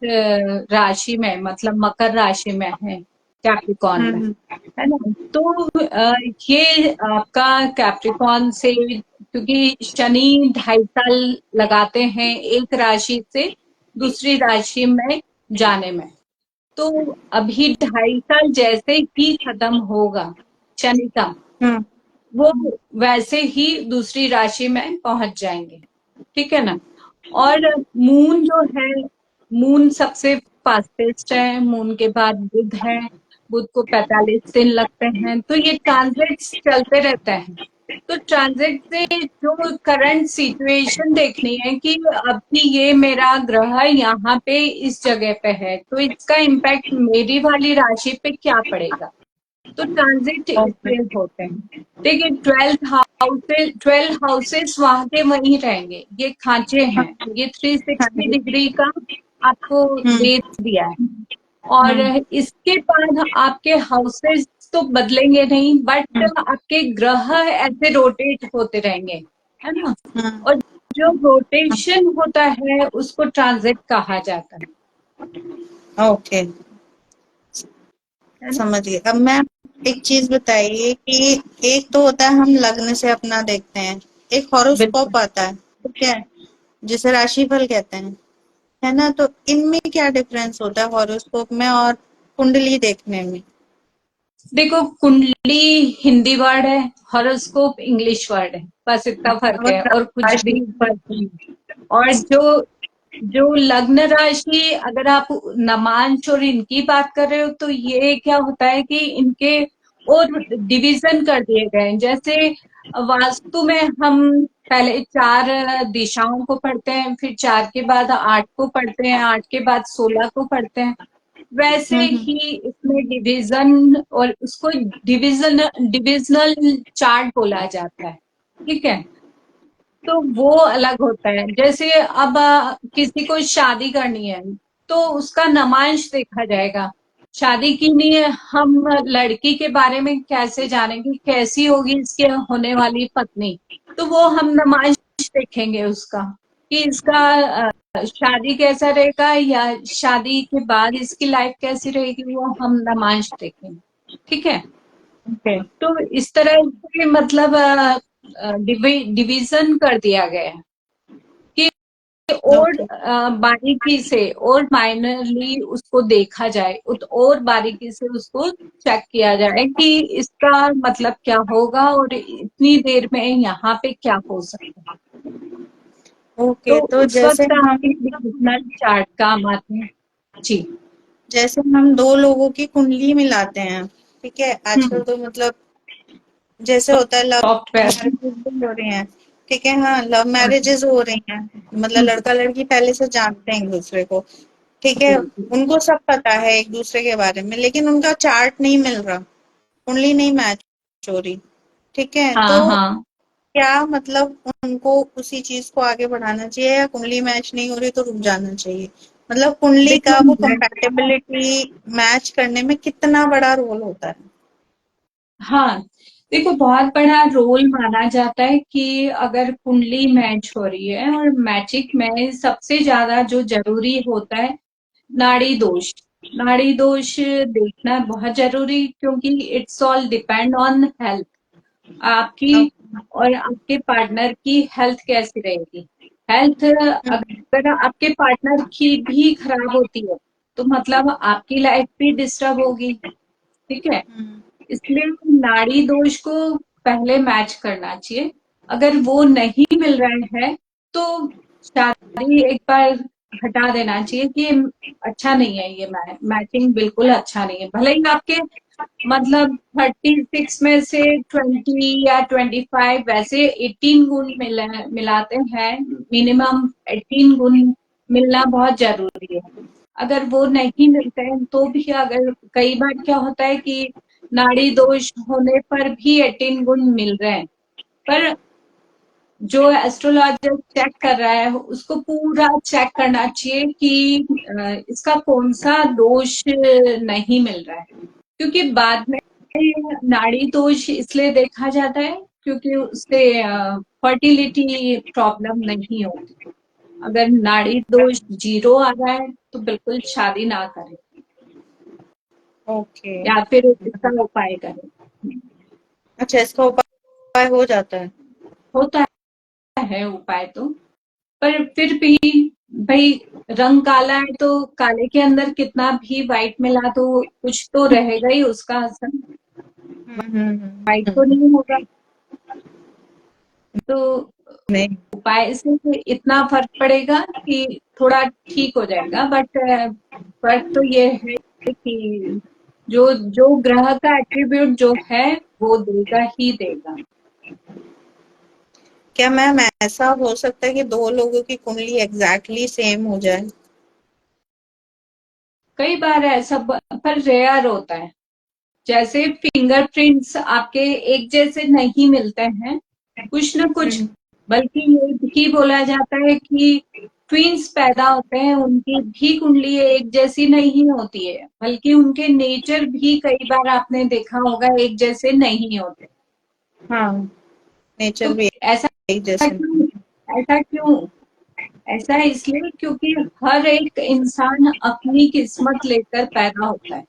राशि में, मतलब मकर राशि में है, कैप्रिकॉर्न में, हम्म है ना। तो ये आपका कैप्रिकॉर्न से, क्योंकि शनि 2.5 साल लगाते हैं एक राशि से दूसरी राशि में जाने में, तो अभी 2.5 साल जैसे ही खत्म होगा शनि का, हम्म वो वैसे ही दूसरी राशि में पहुंच जाएंगे, ठीक है ना। और मून जो है, मून सबसे फास्टेस्ट है, मून के बाद बुध है, बुध को 45 दिन लगते हैं, तो ये ट्रांजिट्स चलते रहते हैं। तो ट्रांजिट से जो करंट सिचुएशन देखनी है कि अभी ये मेरा ग्रह यहाँ पे इस जगह पे है, तो इसका इम्पैक्ट मेरी वाली राशि पे क्या पड़ेगा। तो ट्रांजिट ओके। इससे होते हैं। देखिए 12 हाउसेस वहां के वहीं रहेंगे, ये खांचे हैं, ये हाँ 360 जी। डिग्री का आपको हम्म दे दिया है। और हम्म इसके बाद आपके हाउसेस तो बदलेंगे नहीं, बट हम्म आपके ग्रह ऐसे रोटेट होते रहेंगे, है ना। हम्म, और जो रोटेशन होता है उसको ट्रांजिट कहा जाता ओके, है ना। समझ गए। अब मैं एक चीज बताइए कि एक तो होता है हम लग्न से अपना देखते हैं, एक बिल्कुल। हॉरोस्कोप आता है, ठीक है, जिसे राशिफल कहते हैं, है ना। तो इनमें क्या डिफरेंस होता है हॉरोस्कोप में और कुंडली देखने में? देखो कुंडली हिंदी वर्ड है, हॉरोस्कोप इंग्लिश वर्ड है, बस इतना फर्क और है, और कुछ भी राशि। फर्क नहीं। और जो जो लग्न राशि, अगर आप नमांश और इनकी बात कर रहे हो, तो ये क्या होता है कि इनके और डिवीजन कर दिए गए हैं। जैसे वास्तु में हम पहले 4 दिशाओं को पढ़ते हैं, फिर 4 के बाद 8 को पढ़ते हैं, 8 के बाद 16 को पढ़ते हैं, वैसे हम्म ही इसमें डिवीजन, और उसको डिविजनल चार्ट बोला जाता है, ठीक है। तो वो अलग होता है। जैसे अब किसी को शादी करनी है, तो उसका नमांश देखा जाएगा। शादी की नहीं, हम लड़की के बारे में कैसे जानेंगे कैसी होगी इसके होने वाली पत्नी, तो वो हम नमांश देखेंगे उसका, कि इसका शादी कैसा रहेगा, या शादी के बाद इसकी लाइफ कैसी रहेगी, वो हम नमांश देखेंगे, ठीक है। ओके। तो इस तरह से मतलब डिवीजन कर दिया गया है कि और ओके। बारीकी से और माइनरली उसको देखा जाए, और बारीकी से उसको चेक किया जाए कि इसका मतलब क्या होगा, और इतनी देर में यहाँ पे क्या हो सकता है। तो ओके, तो उस वक्त आपके डिविजनल चार्ट काम आते हैं। जी। जैसे हम दो लोगों की कुंडली मिलाते हैं, ठीक है, आजकल हम्म। तो मतलब जैसे होता है लव सॉफ्टवेयर। मैरिजेस भी हो रही हैं, ठीक है, हाँ लव हाँ। मैरिजेस हो रही हैं, मतलब हम्म। लड़का लड़की पहले से जानते हैं एक दूसरे को, ठीक है, बिल्कुल। उनको सब पता है एक दूसरे के बारे में, लेकिन उनका चार्ट नहीं मिल रहा, कुंडली नहीं मैच हो रही, ठीक है, हाँ तो हाँ। क्या मतलब उनको उसी चीज को आगे बढ़ाना चाहिए, या कुंडली मैच नहीं हो रही तो रुक जाना चाहिए? मतलब कुंडली देखो का वो कंपैटिबिलिटी मैच करने में कितना बड़ा रोल होता है? हाँ, देखो बहुत बड़ा रोल माना जाता है कि अगर कुंडली मैच हो रही है, और मैजिक में सबसे ज्यादा जो जरूरी होता है नाड़ी दोष। नाड़ी दोष देखना बहुत जरूरी, क्योंकि it's all depend on health आपकी, और आपके पार्टनर की हेल्थ कैसी रहेगी। हेल्थ अगर आपके पार्टनर की भी खराब होती है, तो मतलब आपकी लाइफ भी डिस्टर्ब होगी, ठीक है। इसलिए नाड़ी दोष को पहले मैच करना चाहिए। अगर वो नहीं मिल रहा है, तो शादी एक बार हटा देना चाहिए कि ये अच्छा नहीं है, ये मैचिंग बिल्कुल अच्छा नहीं है। भले ही आपके मतलब 36 में से 20 या 25 वैसे 18 गुण मिलाते हैं, मिनिमम 18 गुण मिलना बहुत जरूरी है। अगर वो नहीं मिलते हैं तो भी, अगर कई बार क्या होता है कि नाड़ी दोष होने पर भी 18 गुण मिल रहे हैं, पर जो एस्ट्रोलॉजर चेक कर रहा है उसको पूरा चेक करना चाहिए कि इसका कौन सा दोष नहीं मिल रहा है। क्योंकि बाद में नाड़ी दोष इसलिए देखा जाता है क्योंकि उससे फर्टिलिटी प्रॉब्लम नहीं होती। अगर नाड़ी दोष 0 आ रहा है तो बिल्कुल शादी ना करें, ओके। या फिर इसका उपाय करें। अच्छा, इसका उपाय हो जाता है? होता है उपाय तो, पर फिर भी भाई, रंग काला है तो काले के अंदर कितना भी व्हाइट मिला तो कुछ तो रहेगा ही उसका असर, व्हाइट तो हम्म। नहीं होगा। तो नहीं। उपाय से इतना फर्क पड़ेगा कि थोड़ा ठीक हो जाएगा, बट फर्क तो ये है कि जो जो ग्रह का एट्रीब्यूट जो है वो देगा ही देगा। क्या मैम ऐसा हो सकता है कि दो लोगों की कुंडली एग्जैक्टली सेम हो जाए? कई बार ऐसा पर रेयर होता है। जैसे फिंगरप्रिंट्स आपके एक जैसे नहीं मिलते हैं, कुछ न कुछ, हम्म। बल्कि ये भी बोला जाता है कि ट्विंस पैदा होते हैं उनकी भी कुंडली एक जैसी नहीं होती है, बल्कि उनके नेचर भी कई बार आपने देखा होगा एक जैसे नहीं होते। हाँ, नेचर तो भी ऐसा एक जैसे क्यों? नहीं। ऐसा क्यों? ऐसा इसलिए क्योंकि हर एक इंसान अपनी किस्मत लेकर पैदा होता है,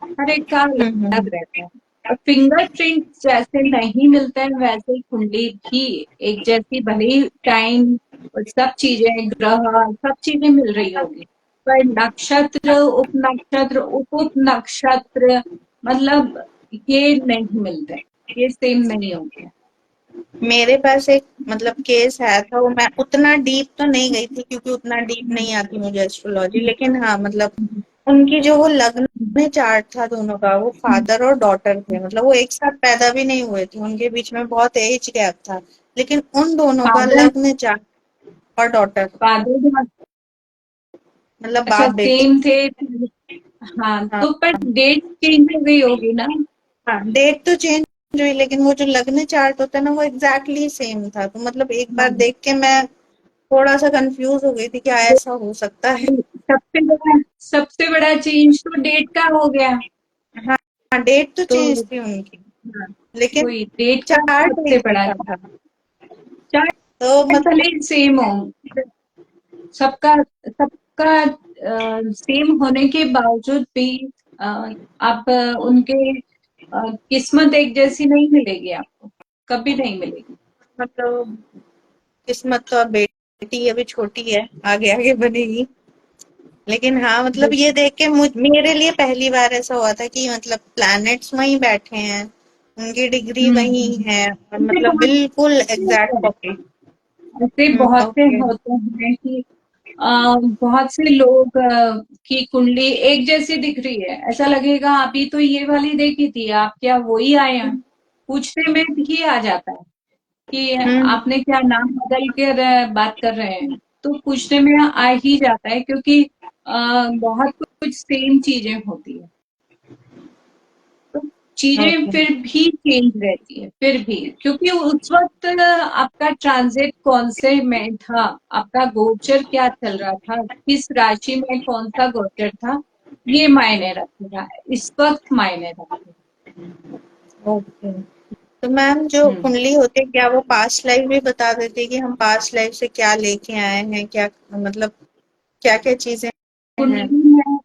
हर एक का अलग हम्म। रहता है। और फिंगरप्रिंट जैसे नहीं मिलते हैं वैसे ही कुंडली भी एक जैसी, भले ही टाइम और सब चीजें, ग्रह, सब चीजें मिल रही होगी, पर नक्षत्र, उपनक्षत्र, उप उप नक्षत्र, मतलब ये नहीं मिलते, ये सेम नहीं होते। मेरे पास एक मतलब केस आया था, वो मैं उतना डीप तो नहीं गई थी क्योंकि उतना डीप नहीं आती मुझे एस्ट्रोलॉजी, लेकिन हाँ मतलब उनकी जो वो लग्न में चार्ट था दोनों का, वो फादर और डॉटर थे, मतलब वो एक साथ पैदा भी नहीं हुए थे, उनके बीच में बहुत एज गैप था, लेकिन उन दोनों का फादर लग्न चार्ट और डॉटर, फादर मतलब अच्छा बाप बेटी। सेम थे। हाँ हाँ। तो पर डेट चेंज हो गई होगी ना। हाँ, डेट तो चेंज हुई लेकिन वो जो लग्न चार्ट होता है ना वो एग्जैक्टली सेम था, तो मतलब एक बार हाँ, देख के मैं थोड़ा सा कंफ्यूज हो गई थी, क्या ऐसा हो सकता है? सबसे बड़ा चेंज तो डेट का हो गया। हाँ। हाँ, डेट तो तो चेंज थी उनकी, हाँ, लेकिन वही डेट का चार्ट सबसे एक बड़ा, जैसा था। तो चार्ट मतलब भले सेम हो, सबका सबका सेम होने के बावजूद भी अ, आप उनके किस्मत एक जैसी नहीं मिलेगी, आपको कभी नहीं मिलेगी। मतलब किस्मत तो अब बेटी अभी छोटी है, आगे आगे बनेगी। लेकिन हाँ मतलब ये देख के मेरे लिए पहली बार ऐसा हुआ था कि मतलब प्लैनेट्स वहीं बैठे हैं, उनकी डिग्री वही हम्म, है, और ऐसे मतलब बिल्कुल एग्जैक्ट बहुत कॉपी। ऐसे बहुत से ओके। होते हैं कि बहुत से लोग की कुंडली एक जैसी दिख रही है, ऐसा लगेगा अभी तो ये वाली देखी थी, आप क्या वही आए हैं? पूछने में भी आ जाता है कि हम्म। आपने क्या नाम बदल कर बात कर रहे हैं, तो पूछने में आ ही जाता है क्योंकि बहुत कुछ सेम चीजें होती है। तो चीजें ओके। फिर भी चेंज रहती है, फिर भी, क्योंकि उस वक्त आपका ट्रांजिट कौन से में था, आपका गोचर क्या चल रहा था, किस राशि में कौन सा गोचर था, ये मायने रखेगा, इस वक्त मायने रखेगा। ओके। तो मैम जो हम्म। कुंडली होती है, क्या वो पास्ट लाइफ भी बता देती है कि हम पास्ट लाइफ से क्या लेके आए हैं, क्या मतलब क्या क्या चीजें हैं? कुंडली में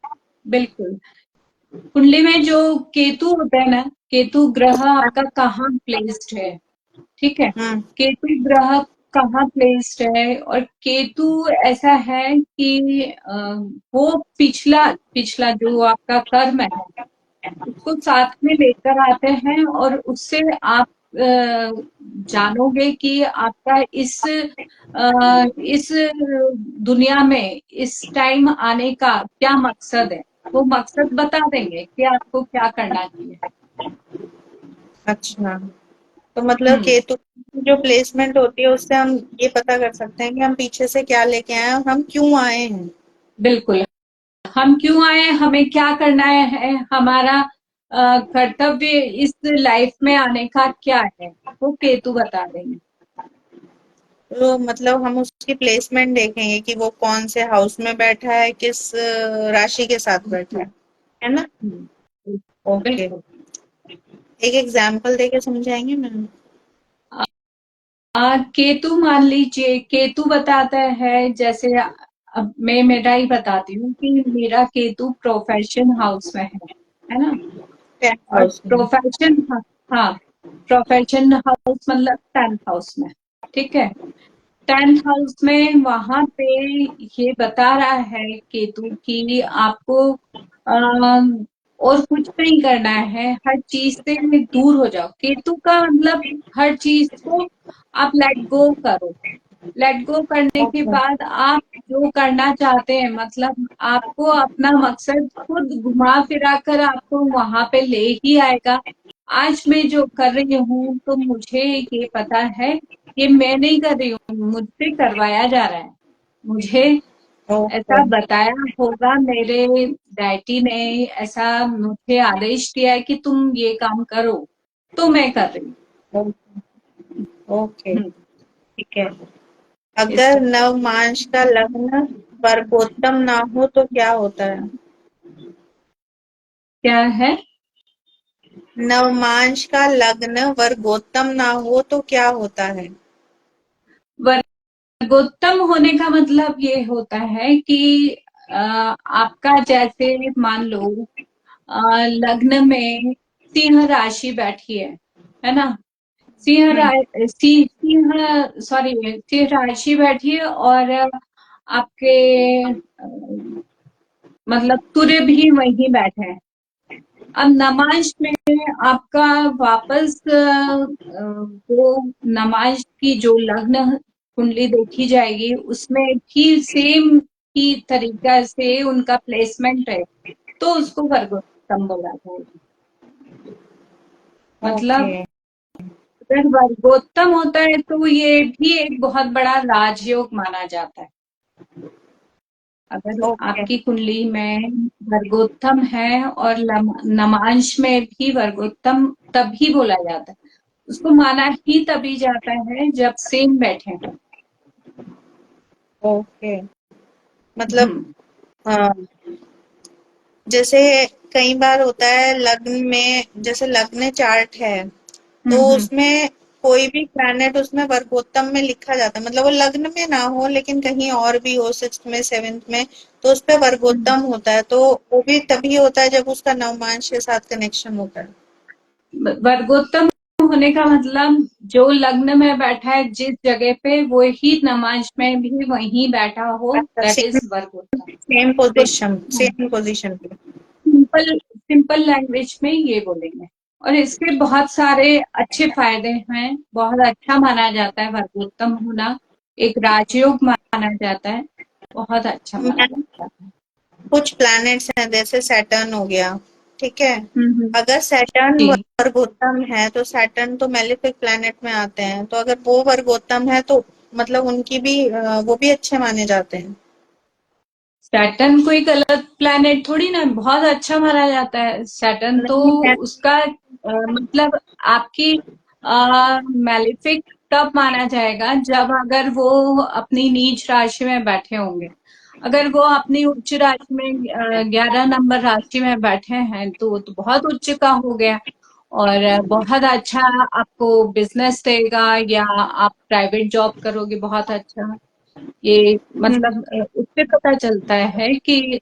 बिल्कुल, कुंडली में जो केतु होता है ना, केतु ग्रह आपका कहाँ प्लेस्ड है, ठीक है, हम्म। केतु ग्रह कहाँ प्लेस्ड है, और केतु ऐसा है कि वो पिछला पिछला जो आपका कर्म है उसको साथ में लेकर आते हैं, और उससे आप जानोगे कि आपका इस दुनिया में इस टाइम आने का क्या मकसद है, वो मकसद बता देंगे कि आपको क्या करना चाहिए। अच्छा, तो मतलब हम्म, केतु की जो प्लेसमेंट होती है उससे हम ये पता कर सकते हैं कि हम पीछे से क्या लेके आए हैं और हम क्यों आए हैं। बिल्कुल। हम क्यों आए, हमें क्या करना है, हमारा कर्तव्य इस लाइफ में आने का क्या है, वो केतु बता देंगे। तो मतलब हम उसकी प्लेसमेंट देखेंगे कि वो कौन से हाउस में बैठा है, किस राशि के साथ बैठा है ना। हम्म, ओके, बिल्कुल। एक एग्जांपल देके समझाएंगे मैम। केतु मान लीजिए, केतु बताता है, जैसे अब मैं मेरा ही बताती हूँ कि मेरा केतु प्रोफेशन हाउस में है ना। 10th और हाउस में। प्रोफेशन, हाँ, प्रोफेशन हाउस मतलब 10th हाउस में, ठीक है। 10th हाउस में वहां पे ये बता रहा है केतु कि आपको और कुछ नहीं करना है, हर चीज से दूर हो जाओ। केतु का मतलब हर चीज को आप लेट गो करो। लेट गो करने के ओके। बाद आप जो करना चाहते हैं, मतलब आपको अपना मकसद खुद घुमा फिरा कर आपको वहां पे ले ही आएगा। आज मैं जो कर रही हूँ तो मुझे ये पता है कि मैं नहीं कर रही हूँ, मुझसे करवाया जा रहा है। मुझे ओके। ऐसा बताया होगा, मेरे डैडी ने ऐसा मुझे आदेश दिया है कि तुम ये काम करो, तो मैं कर रही ओके, हूँ। ठीक है। इस अगर तरह नवमांश का लग्न वर्गोत्तम ना हो तो क्या होता है। क्या है, नवमांश का लग्न वर्गोत्तम ना हो तो क्या होता है। वर्गोत्तम होने का मतलब ये होता है कि आपका जैसे मान लो लग्न में सिंह राशि बैठी है ना। सिंह हम्म। रा- सिंह सिंह सॉरी सिंह राशि बैठी है, और आपके मतलब सूर्य भी वहीं बैठे हैं। अब नमाज में आपका वापस वो नमाज की जो लग्न कुंडली देखी जाएगी, उसमें भी सेम ही तरीका से उनका प्लेसमेंट है, तो उसको वर्गोत्तम बोला जाएगा। ओके। मतलब अगर वर्गोत्तम होता है तो ये भी एक बहुत बड़ा राजयोग माना जाता है। अगर ओके। आपकी कुंडली में वर्गोत्तम है और नमांश में भी वर्गोत्तम, तभी बोला जाता है। उसको माना ही तभी जाता है जब सेम बैठे हो। ओके, मतलब हम्म, हाँ, जैसे कई बार होता है लग्न में, जैसे लग्न चार्ट है तो हम्म, उसमें कोई भी प्लैनेट उसमें वर्गोत्तम में लिखा जाता है, मतलब वो लग्न में ना हो लेकिन कहीं और भी हो, सिक्स्थ में, सेवेंथ में, तो उस पे हम्म। वर्गोत्तम होता है, तो वो भी तभी होता है जब उसका नवमांश के साथ कनेक्शन होता है। वर्गोत्तम होने का मतलब जो लग्न में बैठा है जिस जगह पे, वो ही नमाज में भी वहीं बैठा हो, अच्छा, दैट सेम, इज वर्गोत्तम। सेम तो पोजीशन, सेम पोजीशन पे। सिंपल सिंपल लैंग्वेज में ये बोलेंगे। और इसके बहुत सारे अच्छे फायदे हैं, बहुत अच्छा माना जाता है वर्गोत्तम होना, एक राजयोग माना जाता है, बहुत अच्छा माना मैम, जाता है। कुछ प्लैनेट्स हैं जैसे सैटर्न हो गया, ठीक है। अगर सैटर्न जी, वर्गोत्तम है तो सैटर्न तो मेलेफिक प्लैनेट में आते हैं, तो अगर वो वर्गोत्तम है तो मतलब उनकी भी वो भी अच्छे माने जाते हैं। सैटर्न कोई गलत प्लैनेट थोड़ी ना, बहुत अच्छा माना जाता है सैटर्न तो। नहीं है। उसका मतलब आपकी मैलिफिक तब माना जाएगा जब अगर वो अपनी नीच राशि में बैठे होंगे। अगर वो अपनी उच्च राशि में 11 नंबर राशि में बैठे हैं तो वो तो बहुत उच्च का हो गया, और बहुत अच्छा आपको बिजनेस देगा, या आप प्राइवेट जॉब करोगे बहुत अच्छा। ये मतलब उससे पता चलता है कि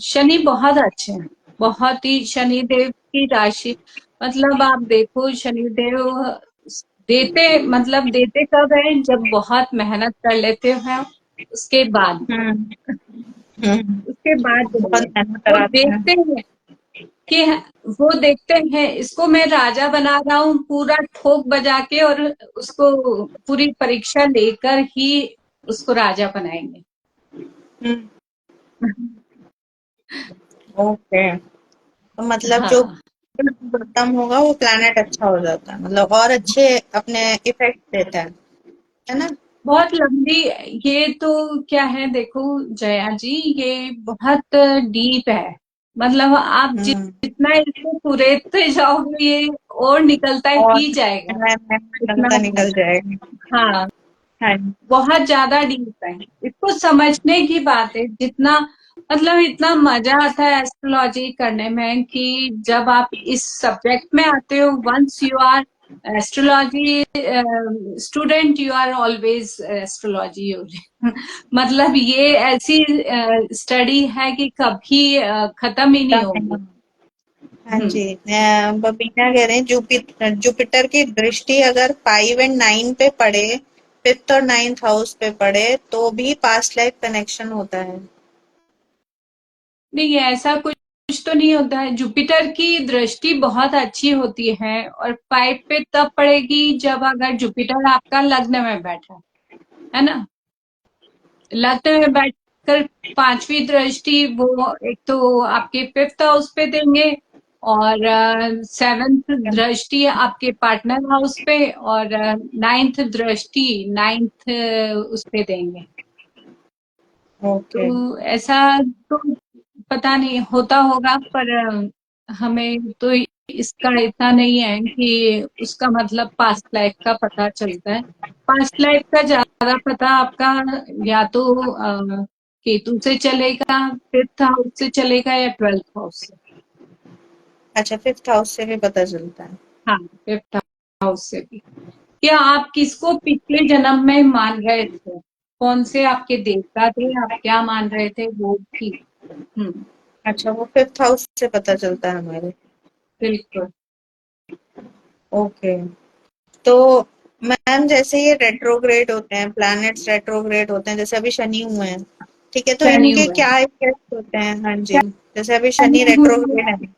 शनि बहुत अच्छे हैं, बहुत ही। शनि देव की राशि, मतलब आप देखो शनि देव देते, मतलब देते कब है, जब बहुत मेहनत कर लेते हैं, उसके बाद हम्म। हम्म। उसके बाद बहुत देंगे। मेहनत वो कराते हैं। देखते हैं कि वो देखते हैं इसको मैं राजा बना रहा हूँ पूरा ठोक बजा के, और उसको पूरी परीक्षा लेकर ही उसको राजा बनाएंगे। ओके, तो मतलब जो हाँ, खत्म होगा वो प्लैनेट अच्छा हो जाता है, मतलब और अच्छे अपने इफेक्ट देता है ना? बहुत लंबी। ये तो क्या है, देखो जया जी, ये बहुत डीप है। मतलब आप हम्म। जितना इसको कुरेदते जाओगे ये और निकलता और ही जाएगा। इतना निकलता निकल जाएगा। हाँ, हाँ। बहुत ज्यादा डीप है। इसको समझने की बात है जितना, मतलब इतना मजा आता है एस्ट्रोलॉजी करने में कि जब आप इस सब्जेक्ट में आते हो, once you are astrology student, you are always astrology. मतलब ये ऐसी स्टडी है कि कभी खत्म ही नहीं होगी। हाँ हम्म। जी। बबीना कह रहे हैं जुपिटर जुपिटर की दृष्टि अगर 5 और 9 पे पड़े, 5th और 9th हाउस पे पड़े तो भी पास्ट लाइफ कनेक्शन होता है। नहीं, ऐसा कुछ तो नहीं होता है। जुपिटर की दृष्टि बहुत अच्छी होती है, और 5 पे तब पड़ेगी जब अगर जुपिटर आपका लग्न में बैठा है ना। लग्न में बैठकर 5वीं दृष्टि वो एक तो आपके 5th हाउस पे देंगे, और 7th दृष्टि आपके पार्टनर हाउस पे, और 9th दृष्टि 9th उस पे देंगे। ओके। तो ऐसा तो पता नहीं होता होगा, पर हमें तो इसका इतना नहीं है कि उसका मतलब पास्ट लाइफ का पता चलता है। पास्ट लाइफ का ज्यादा पता आपका या तो केतु से चलेगा, 5th हाउस से चलेगा, या 12th हाउस से। अच्छा, 5th हाउस से भी पता चलता है। हाँ, 5th हाउस से भी। क्या आप किसको पिछले जन्म में मान रहे थे, कौन से आपके देवता थे, आप क्या मान रहे थे, वो भी। हम्म। अच्छा, वो 5th हाउस से पता चलता है हमारे। बिल्कुल। ओके। तो मैम, जैसे ये रेट्रोग्रेड होते हैं, प्लैनेट्स रेट्रोग्रेड होते हैं, जैसे अभी शनि हुए हैं, ठीक है, तो शनि इनके हुए, क्या इफेक्ट होते हैं? हाँ जी। जैसे अभी शनि शनि हुए, रेट्रोग्रेड है।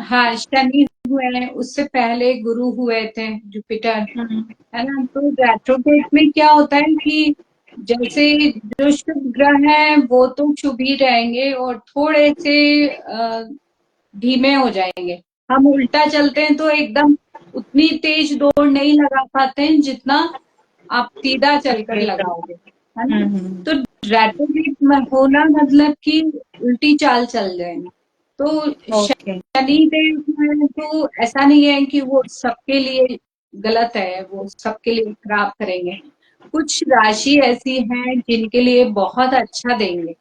हाँ शनि हुए हैं, उससे पहले गुरु हुए थे, जुपिटर, हम्म। है ना। तो रेट्रोग्रेड में क्या होता है कि जैसे जो शुभ ग्रह हैं वो तो शुभ ही रहेंगे, और थोड़े से धीमे हो जाएंगे। हम उल्टा चलते हैं तो एकदम उतनी तेज दौड़ नहीं लगा पाते हैं जितना आप सीधा चलकर लगाओगे, है ना। हम्म। तो रेट्रोग्रेड में होना मतलब कि उल्टी चाल चल जाएंगे। तो ओके। शनि देव में तो ऐसा नहीं है कि वो सबके लिए गलत है, वो सबके लिए खराब करेंगे। कुछ राशि ऐसी हैं जिनके लिए बहुत अच्छा देंगे,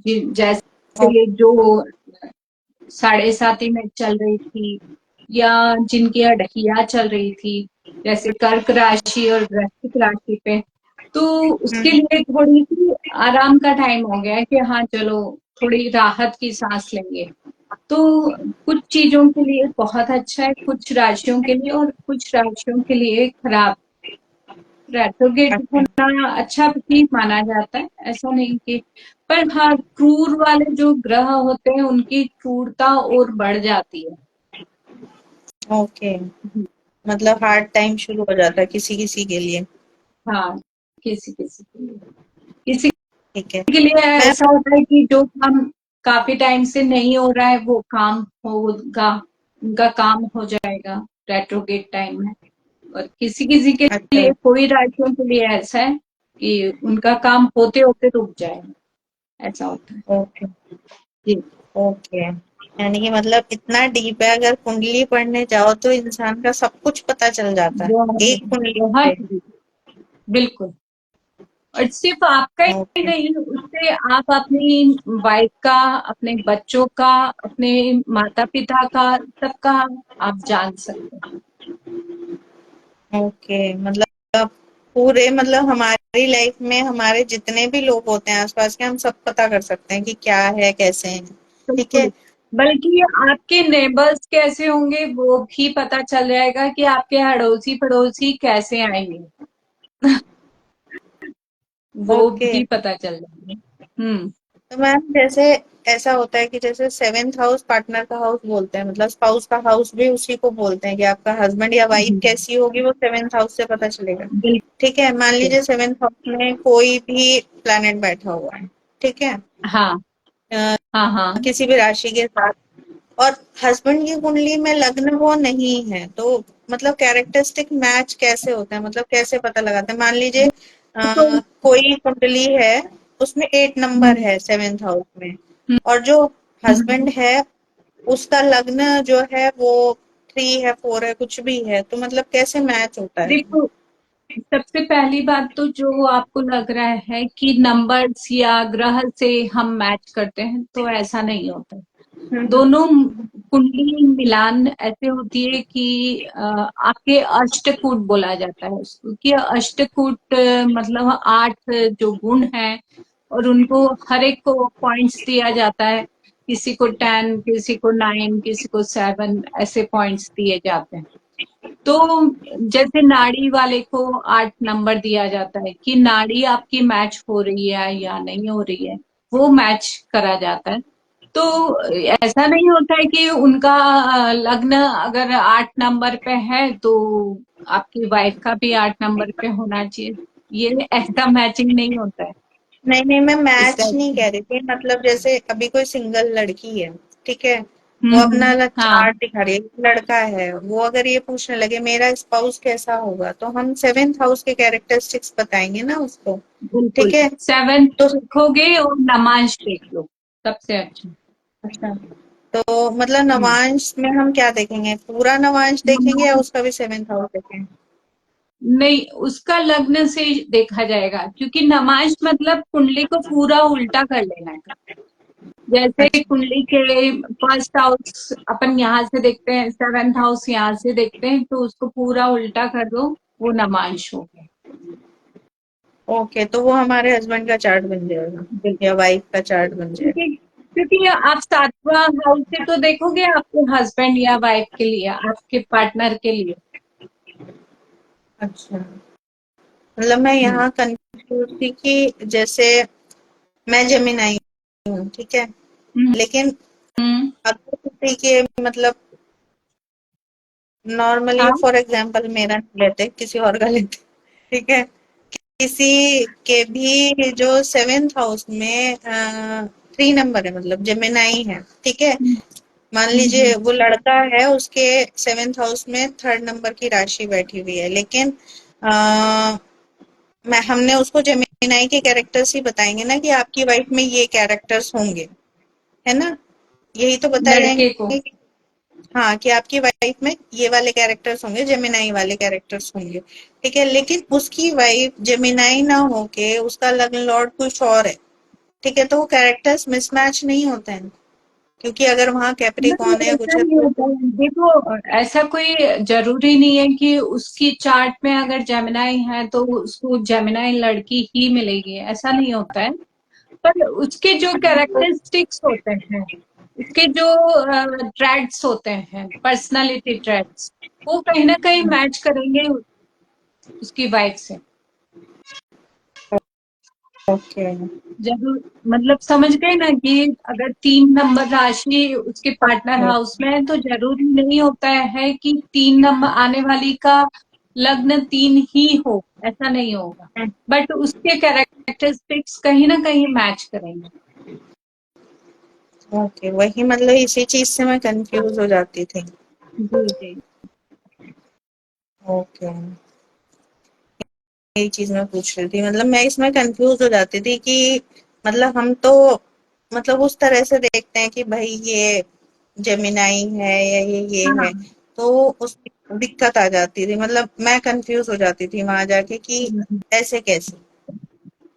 जैसे जो 7.5 में चल रही थी, या जिनकी अड़कियां चल रही थी, जैसे कर्क राशि और वृश्चिक राशि पे। तो उसके लिए थोड़ी सी आराम का टाइम हो गया है कि हाँ चलो थोड़ी राहत की सांस लेंगे। तो कुछ चीजों के लिए बहुत अच्छा है, कुछ राशियों के लिए, और कुछ राशियों के लिए खराब। Retrograde okay. होना अच्छा भी माना जाता है, ऐसा नहीं कि। पर हाँ, क्रूर वाले जो ग्रह होते हैं उनकी क्रूरता और बढ़ जाती है। ओके, मतलब हार्ड टाइम शुरू हो जाता है किसी किसी के लिए। हाँ, किसी किसी के लिए, किसी ठीक है के लिए मैम। ऐसा होता है कि जो काम काफी टाइम से नहीं हो रहा है वो काम होगा, उनका काम हो जाएगा रेट्रोगेट टाइम में। और किसी किसी के अच्छा। लिए, कोई राशियों के लिए ऐसा है कि उनका काम होते होते रुक जाएगा, ऐसा होता है। ओके। जी। ओके, यानी कि मतलब इतना डीप है, अगर कुंडली पढ़ने जाओ तो इंसान का सब कुछ पता चल जाता है बहुत एक कुंडली बहुत से। बिल्कुल। और सिर्फ आपका ही ओके। नहीं, उससे आप अपनी वाइफ का, अपने बच्चों का, अपने माता पिता का, सबका आप जान सकते हैं। ओके, मतलब पूरे, मतलब हमारी लाइफ में हमारे जितने भी लोग होते हैं आसपास के, हम सब पता कर सकते हैं कि क्या है, कैसे हैं। ठीक बिल्कुल। है। बल्कि आपके नेबर्स कैसे होंगे वो भी पता चल जाएगा कि आपके अड़ोसी पड़ोसी कैसे आएंगे। वो ओके। भी पता चल जाएगा। हम्म। तो मैम जैसे ऐसा होता है कि जैसे सेवेंथ हाउस पार्टनर का हाउस बोलते हैं, मतलब स्पाउस का हाउस भी उसी को बोलते हैं कि आपका हस्बैंड या वाइफ हम्म, कैसी होगी वो सेवेंथ हाउस से पता चलेगा। बिल्कुल। ठीक है, मान लीजिए सेवेंथ हाउस में कोई भी प्लैनेट बैठा हुआ है, ठीक है, हाँ अ, हाँ हाँ। किसी भी राशि के साथ, और हस्बैंड की कुंडली में लग्न वो नहीं है, तो मतलब कैरेक्टरिस्टिक मैच कैसे होता है, मतलब कैसे पता लगाते हैं? मान लीजिए तो कोई कुंडली है, उसमें 8 नंबर हम्म, है सेवेंथ हाउस में, हम्म, और जो हस्बैंड हम्म। है उसका लग्न जो है वो 3 है, 4 है, कुछ भी है, तो मतलब कैसे मैच होता है? देखो, सबसे पहली बात तो जो आपको लग रहा है कि नंबर्स या ग्रह से हम मैच करते हैं, तो ऐसा नहीं होता। हम्म। दोनों कुंडली मिलान ऐसे होती है कि आपके अष्टकूट बोला जाता है उसको, कि अष्टकूट मतलब 8 जो गुण हैं, और उनको हर एक को पॉइंट्स दिया जाता है। किसी को 10, किसी को 9, किसी को 7, ऐसे पॉइंट्स दिए जाते हैं। तो जैसे नाड़ी वाले को 8 नंबर दिया जाता है कि नाड़ी आपकी मैच हो रही है या नहीं हो रही है, वो मैच करा जाता है। तो ऐसा नहीं होता है कि उनका लग्न अगर 8 नंबर पे है तो आपकी वाइफ का भी 8 नंबर पे होना चाहिए। ये ऐसा मैचिंग नहीं होता है नहीं नहीं, मैं इस मैच टाइप नहीं से। कह रही थी, मतलब जैसे अभी कोई सिंगल लड़की है, ठीक है, वो अपना हाँ, चार्ट दिखा रही है, लड़का है वो अगर ये पूछने लगे मेरा स्पाउस कैसा होगा, तो हम सेवेंथ हाउस के कैरेक्टरिस्टिक्स बताएंगे ना उसको। बिल्कुल। ठीक है, 7 तो देखोगे और नमाज देख लो, सबसे अच्छा। अच्छा, तो मतलब हम्म। नवांश में हम क्या देखेंगे, पूरा नवांश देखेंगे या उसका भी सेवेंथ हाउस देखेंगे? नहीं, उसका लग्न से देखा जाएगा, क्योंकि नमाज मतलब कुंडली को पूरा उल्टा कर लेना है। जैसे अच्छा। कुंडली के फर्स्ट हाउस अपन यहाँ से देखते हैं, सेवेंथ हाउस यहाँ से देखते हैं, तो उसको पूरा उल्टा कर दो, वो नमांश हो गया। ओके, तो वो हमारे हस्बैंड का चार्ट बन जाएगा या बिल्कुल। वाइफ का चार्ट बन जाएगा? क्योंकि क्योंकि आप 7वां हाउस से तो देखोगे आपके हस्बैंड या वाइफ के लिए, आपके पार्टनर के लिए। अच्छा, मतलब मैं हम्म, यहाँ कंफ्यूज थी कि जैसे मैं जेमिनाई हूँ, ठीक है, हम्म, लेकिन हम्म। अगर किसी के मतलब नॉर्मली हाँ। फॉर एग्जांपल मेरा नहीं लेते, किसी और का लेते, ठीक है, किसी के भी जो सेवेंथ हाउस में 3 नंबर है, मतलब जेमिनाई है, ठीक है, हम्म, मान लीजिए वो लड़का है, उसके सेवेंथ हाउस में 3rd नंबर की राशि बैठी हुई है, लेकिन अ, मैं हमने उसको जेमिनाई के कैरेक्टर्स ही बताएंगे ना कि आपकी वाइफ में ये कैरेक्टर्स होंगे, है ना, यही तो बताए लड़के को। जाएंगे। हाँ, कि आपकी वाइफ में ये वाले कैरेक्टर्स होंगे, जेमिनाई वाले कैरेक्टर्स होंगे, ठीक है, लेकिन उसकी वाइफ जेमिनाई ना होके उसका लग्न लॉर्ड कुछ और है, ठीक है, तो वो कैरेक्टर्स मिसमैच नहीं होते हैं, क्योंकि अगर वहां नहीं, कैप्रिकॉन है ऐसा कुछ है नहीं तो। होता है। देखो, ऐसा कोई जरूरी नहीं है कि उसकी चार्ट में अगर जेमिनाई है तो उसको जेमिनाई लड़की ही मिलेगी, ऐसा नहीं होता है। पर उसके जो कैरेक्टरिस्टिक्स होते हैं, उसके जो ट्रेड्स होते हैं, पर्सनालिटी ट्रेड्स, वो कहीं ना कहीं मैच करेंगे उसकी वाइफ से। ओके। जरूर, मतलब समझ गए ना कि अगर 3 नंबर राशि उसके पार्टनर हाउस में है, तो जरूरी नहीं होता है कि 3 नंबर आने वाली का लग्न 3 ही हो, ऐसा नहीं होगा। बट उसके कैरेक्टरिस्टिक्स कहीं ना कहीं मैच करेंगे। ओके, वही मतलब इसी चीज से मैं कंफ्यूज हो जाती थी। जी जी। ओके, यही चीज मैं पूछ रही थी, मतलब मैं इसमें कंफ्यूज हो जाती थी कि मतलब हम तो मतलब उस तरह से देखते हैं कि भाई ये जेमिनाई है या ये है, हाँ। तो उस दिक्कत आ जाती थी, मतलब मैं कंफ्यूज हो जाती थी वहां जाके कि ऐसे कैसे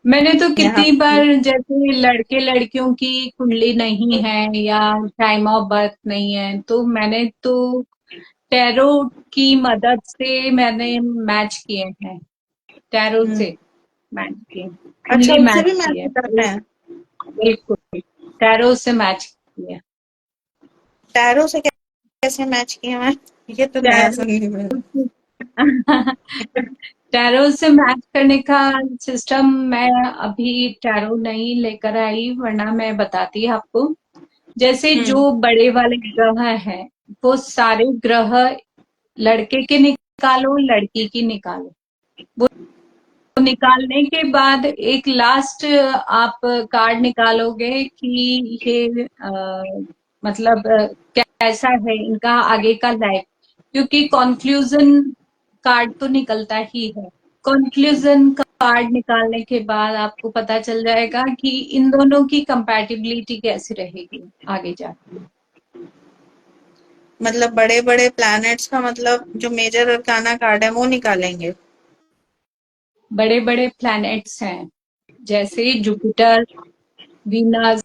मैंने तो यहाँ। कितनी बार, जैसे लड़के लड़कियों की कुंडली नहीं है या टाइम ऑफ बर्थ नहीं है, तो मैंने तो टैरो की मदद से मैंने मैच किए हैं। टैरो हम्म, से मैच किए, अच्छा, कुंडली उससे मैच भी की मैच है। करते हैं? बिल्कुल, टैरो से मैच किया। टैरो से कैसे मैच किया मैं, ये तो नया टैरो सुनने में। टैरो से मैच करने का सिस्टम मैं अभी टैरो नहीं लेकर आई, वरना मैं बताती आपको। जैसे जो बड़े वाले ग्रह हैं, वो सारे ग्रह लड़के के निकालो, लड़की की निकालो। वो निकालने के बाद एक लास्ट आप कार्ड निकालोगे कि ये मतलब कैसा है इनका आगे का लाइफ, क्योंकि कंक्लूजन कार्ड तो निकलता ही है। कंक्लूजन कार्ड निकालने के बाद आपको पता चल जाएगा कि इन दोनों की कंपैटिबिलिटी कैसी रहेगी आगे जाके। मतलब बड़े बड़े प्लैनेट्स का मतलब जो मेजर अरकाना कार्ड है वो निकालेंगे। बड़े बड़े प्लैनेट्स हैं जैसे जुपिटर, वीनस,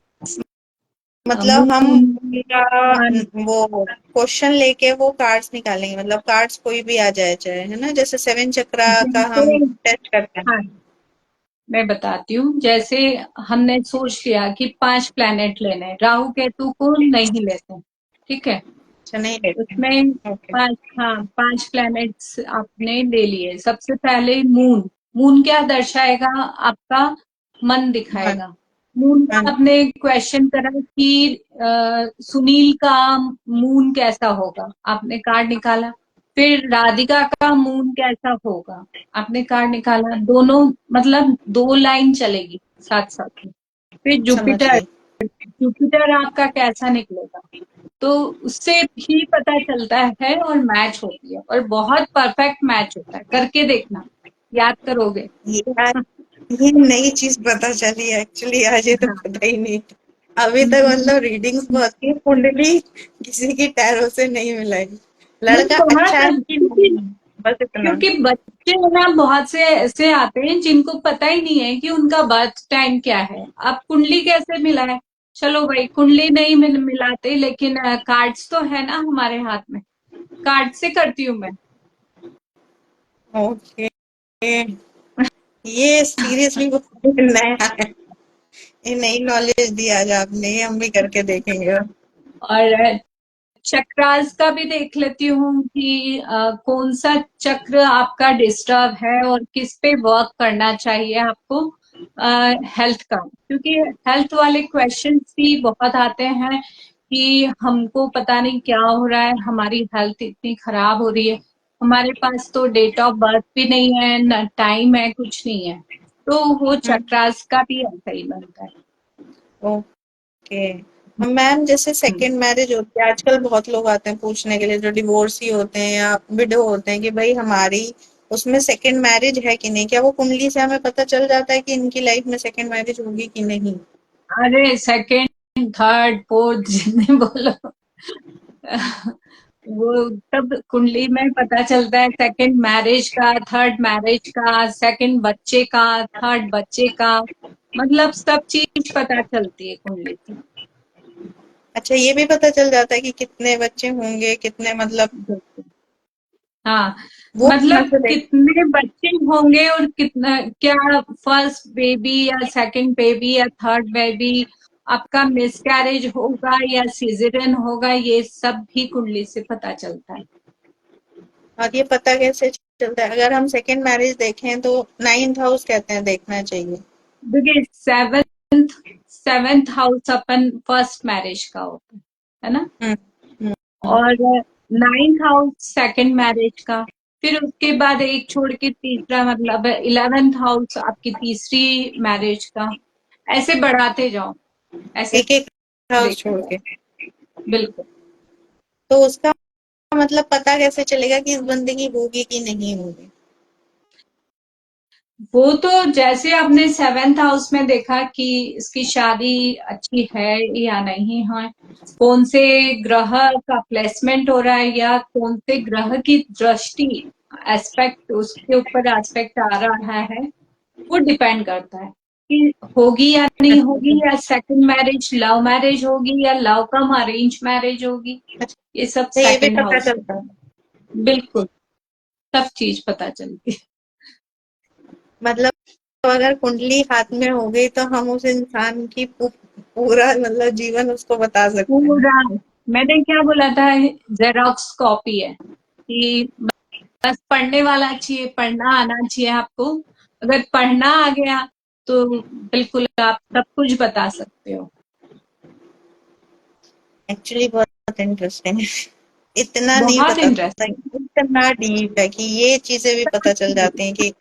मतलब हम मून, उनका सन। वो क्वेश्चन लेके वो कार्ड्स निकालेंगे, मतलब कार्ड्स कोई भी आ जाए चाहे, है ना, जैसे सेवन चक्रा का जैसे, हम टेस्ट करते हैं। हाँ, मैं बताती हूँ। जैसे हमने सोच लिया कि 5 प्लैनेट लेने हैं, राहु केतु को नहीं लेते, ठीक है। अच्छा, नहीं लेते उसमें हैं, ओके। 5, हाँ, 5 प्लैनेट्स आपने ले लिए। सबसे पहले मून। मून क्या दर्शाएगा? आपका मन मन दिखाएगा। मून का मन आपने क्वेश्चन करा कि सुनील का मून कैसा होगा, आपने कार्ड निकाला। फिर राधिका का मून कैसा होगा, आपने कार्ड निकाला। दोनों मतलब 2 लाइन चलेगी साथ साथ में। फिर समझ जुपिटर, गई। जुपिटर आपका कैसा निकलेगा, तो उससे भी पता चलता है और मैच होती है, और बहुत परफेक्ट मैच होता है। करके देखना, याद करोगे। ये यार, ये नई चीज पता चली एक्चुअली, आज ये तो हाँ। पता ही नहीं था। अभी तक मतलब रीडिंग्स बहुत की, कुंडली किसी की टैरो से नहीं मिलाई। नहीं, लड़का बहुत अच्छा है कि क्योंकि नहीं, बस इतना। क्योंकि बच्चे ना बहुत से ऐसे आते हैं जिनको पता ही नहीं है कि उनका बर्थ टाइम क्या है। आप कुंडली कैसे मिलाए? चलो भाई, कुंडली नहीं मिलाते, लेकिन कार्ड्स तो है ना हमारे हाथ में। कार्ड से करती हूँ मैं। ओके, ये सीरियसली बहुत नया है। ये नई नॉलेज दी आज आपने, ये हम भी करके देखेंगे। और चक्रास का भी देख लेती हूँ कि कौन सा चक्र आपका डिस्टर्ब है और किस पे वर्क करना चाहिए आपको हेल्थ का, क्योंकि हेल्थ वाले क्वेश्चंस भी बहुत आते हैं कि हमको पता नहीं क्या हो रहा है, हमारी हेल्थ इतनी खराब हो रही है। हमारे पास तो डेट ऑफ बर्थ भी नहीं है, न टाइम है, कुछ नहीं है। तो वो चक्रास का भी ऐसा ही बनता है। ओके। मैम, जैसे हम्म। सेकंड मैरिज होती है, आजकल बहुत लोग आते हैं पूछने के लिए, जो डिवोर्सी होते हैं या विडो होते हैं, कि भाई हमारी उसमें सेकंड मैरिज है कि नहीं, क्या वो कुंडली से हमें पता चल जाता है कि इनकी लाइफ में सेकंड मैरिज होगी कि नहीं? अरे सेकंड, थर्ड, फोर्थ जितने बोलो, वो तब कुंडली में पता चलता है। सेकंड मैरिज का, थर्ड मैरिज का, सेकंड बच्चे का, थर्ड बच्चे का, मतलब सब चीज पता चलती है कुंडली से। अच्छा, ये भी पता चल जाता है कि कितने बच्चे होंगे, कितने, मतलब हाँ, वो कहाँ मतलब से देख। कितने बच्चे होंगे और कितना क्या, फर्स्ट बेबी या सेकंड बेबी या थर्ड बेबी, आपका मिसकैरेज होगा या सिजेरियन होगा, ये सब भी कुंडली से पता चलता है। और ये पता कैसे चलता है? अगर हम सेकंड मैरिज देखें तो नाइन्थ हाउस कहते हैं देखना चाहिए। देखिए, सेवेंथ सेवेंथ हाउस अपन फर्स्ट मैरिज का होता है ना, हम्म हम्म और नाइन्थ हाउस सेकंड मैरिज का। फिर उसके बाद एक छोड़ के तीसरा, मतलब 11th हाउस आपकी तीसरी मैरिज का। ऐसे बढ़ाते जाओ, ऐसे एक एक हाउस देखते छोड़ जाओ। के। बिल्कुल। तो उसका मतलब पता कैसे चलेगा कि इस बंदे की होगी कि नहीं होगी? वो तो जैसे आपने 7th हाउस में देखा कि इसकी शादी अच्छी है या नहीं है, कौन से ग्रह का प्लेसमेंट हो रहा है, या कौन से ग्रह की दृष्टि, एस्पेक्ट, उसके ऊपर एस्पेक्ट आ रहा है, वो डिपेंड करता है कि होगी या नहीं होगी, या सेकंड मैरिज लव मैरिज होगी या लव कम अरेंज मैरिज होगी। ये सब अच्छा, ये भी सेकंड पता हाउस से, चलता है। बिल्कुल, सब चीज पता चलती है। मतलब अगर कुंडली हाथ में हो गई तो हम उस इंसान की पूरा मतलब जीवन उसको बता सकते हैं। पूरा, मैंने क्या बोला था, जेरोक्स कॉपी है कि बस पढ़ने वाला चाहिए, पढ़ना आना चाहिए आपको। अगर पढ़ना आ गया तो बिल्कुल आप सब कुछ बता सकते हो। एक्चुअली बहुत इंटरेस्टिंग है। इतना नहीं बहुत पता था, इंटरेस्टिंग। इतना डीप है कि ये चीजें भी पता चल जाती हैं कि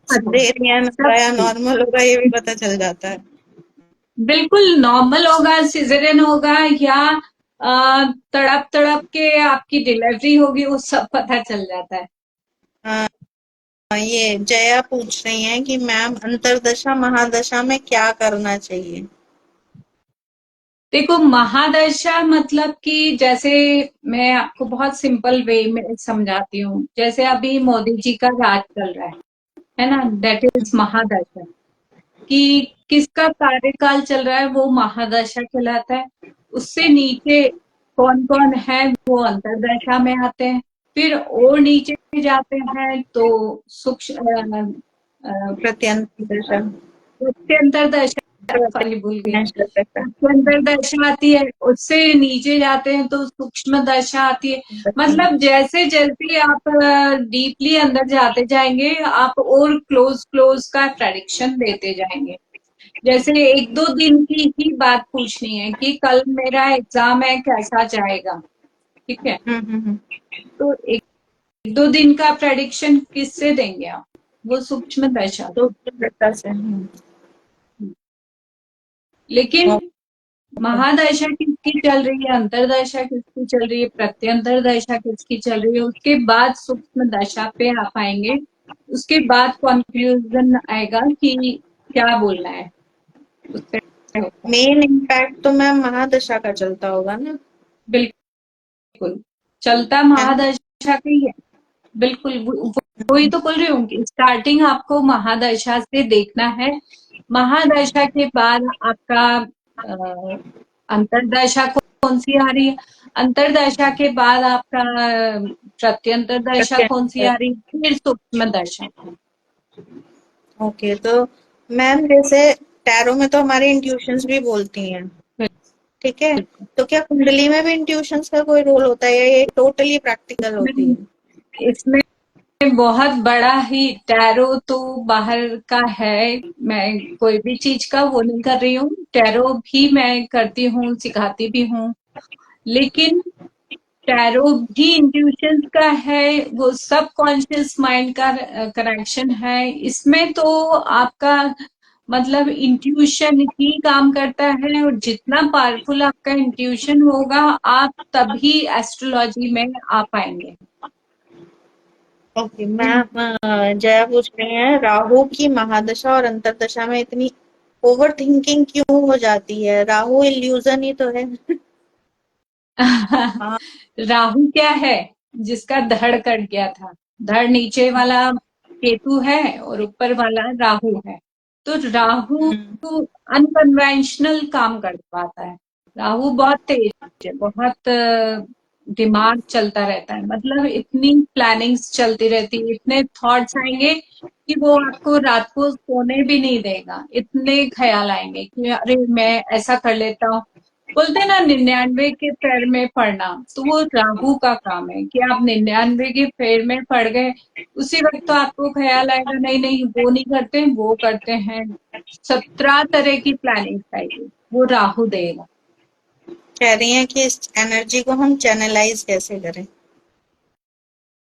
सिजेरियन सब होगा या चीज नॉर्मल होगा, ये भी पता चल जाता है। बिल्कुल नॉर्मल होगा, सिजेरियन होगा, या तड़प तड़प के आपकी डिलीवरी होगी, वो सब पता चल जाता है। हाँ, ये जया पूछ रही हैं कि मैम अंतरदशा महादशा में क्या करना चाहिए। देखो, महादशा मतलब कि जैसे मैं आपको बहुत सिंपल वे में समझाती हूँ। जैसे अभी मोदी जी का राज चल रहा है ना, दैट इज महादशा। कि किसका कार्यकाल चल रहा है वो महादशा कहलाता है। उससे नीचे कौन कौन है वो अंतरदशा में आते हैं। फिर और नीचे जाते हैं तो सूक्ष्म प्रत्यंतर दशा। अंतरदशा, सॉरी भूल गई। अंतर दशा आती है, उससे नीचे जाते हैं तो सूक्ष्म दशा आती है। मतलब जैसे जैसे आप डीपली अंदर जाते जाएंगे, आप और क्लोज क्लोज का प्रेडिक्शन देते जाएंगे। जैसे एक दो दिन की ही बात पूछनी है कि कल मेरा एग्जाम है, कैसा जाएगा, ठीक है। हम्म। तो एक दो दिन का प्रेडिक्शन किससे देंगे आप? वो सूक्ष्म दशा। तो दशा से लेकिन महादशा किसकी चल रही है, अंतरदशा किसकी चल रही है, प्रत्यंतर दशा किसकी चल रही है, उसके बाद सूक्ष्म दशा पे आप आएंगे। उसके बाद कंक्लूजन आएगा कि क्या बोलना है उससे होता है। मेन इम्पैक्ट तो मैम महादशा का चलता होगा ना। बिल्कुल चलता है ना। महादशा का ही है। बिल्कुल वही तो बोल रही हूँ कि स्टार्टिंग आपको महादशा से देखना है। महादशा के बाद आपका अंतरदशा कौन सी आ रही है, अंतरदशा के बाद आपका प्रत्यंतर दशा कौन सी प्रत्यंतर। आ रही है, फिर सूक्ष्म दशा। ओके, तो मैम जैसे टैरो में तो हमारी इंट्यूशंस भी बोलती हैं, ठीक है। तो क्या कुंडली में भी इंट्यूशंस का कोई रोल होता है या ये टोटली प्रैक्टिकल होती इसमें है। इसमें बहुत बड़ा ही टैरो तो बाहर का है। मैं कोई भी चीज का वो नहीं कर रही हूँ, टैरो भी मैं करती हूँ, सिखाती भी हूँ। लेकिन टैरो भी इंट्यूशन का है, वो सब कॉन्शियस माइंड का कनेक्शन है। इसमें तो आपका मतलब इंट्यूशन ही काम करता है, और जितना पावरफुल आपका इंट्यूशन होगा, आप तभी एस्ट्रोलॉजी में आ पाएंगे। ओके मैम, जया पूछ रही है राहु की महादशा और अंतरदशा में इतनी ओवर थिंकिंग क्यों हो जाती है, राहु इल्यूजन ही तो है। हाँ। राहु क्या है? जिसका धड़ कट गया था। धड़ नीचे वाला केतु है और ऊपर वाला राहु है। तो राहु हम्म। अनकन्वेंशनल काम कर पाता है। राहु बहुत तेज है, बहुत दिमाग चलता रहता है। मतलब इतनी प्लानिंग्स चलती रहती है, इतने थॉट्स आएंगे कि वो आपको रात को सोने भी नहीं देगा। इतने ख्याल आएंगे कि अरे मैं ऐसा कर लेता हूँ। बोलते हैं ना 99 के फेर में पड़ना, तो वो राहु का काम है कि आप 99 के फेर में पड़ गए। उसी वक्त तो आपको ख्याल आएगा नहीं नहीं वो नहीं करते, वो करते हैं। 17 तरह की प्लानिंग आएगी, वो राहु देगा। कह रही हैं कि इस एनर्जी को हम चैनलाइज कैसे करें।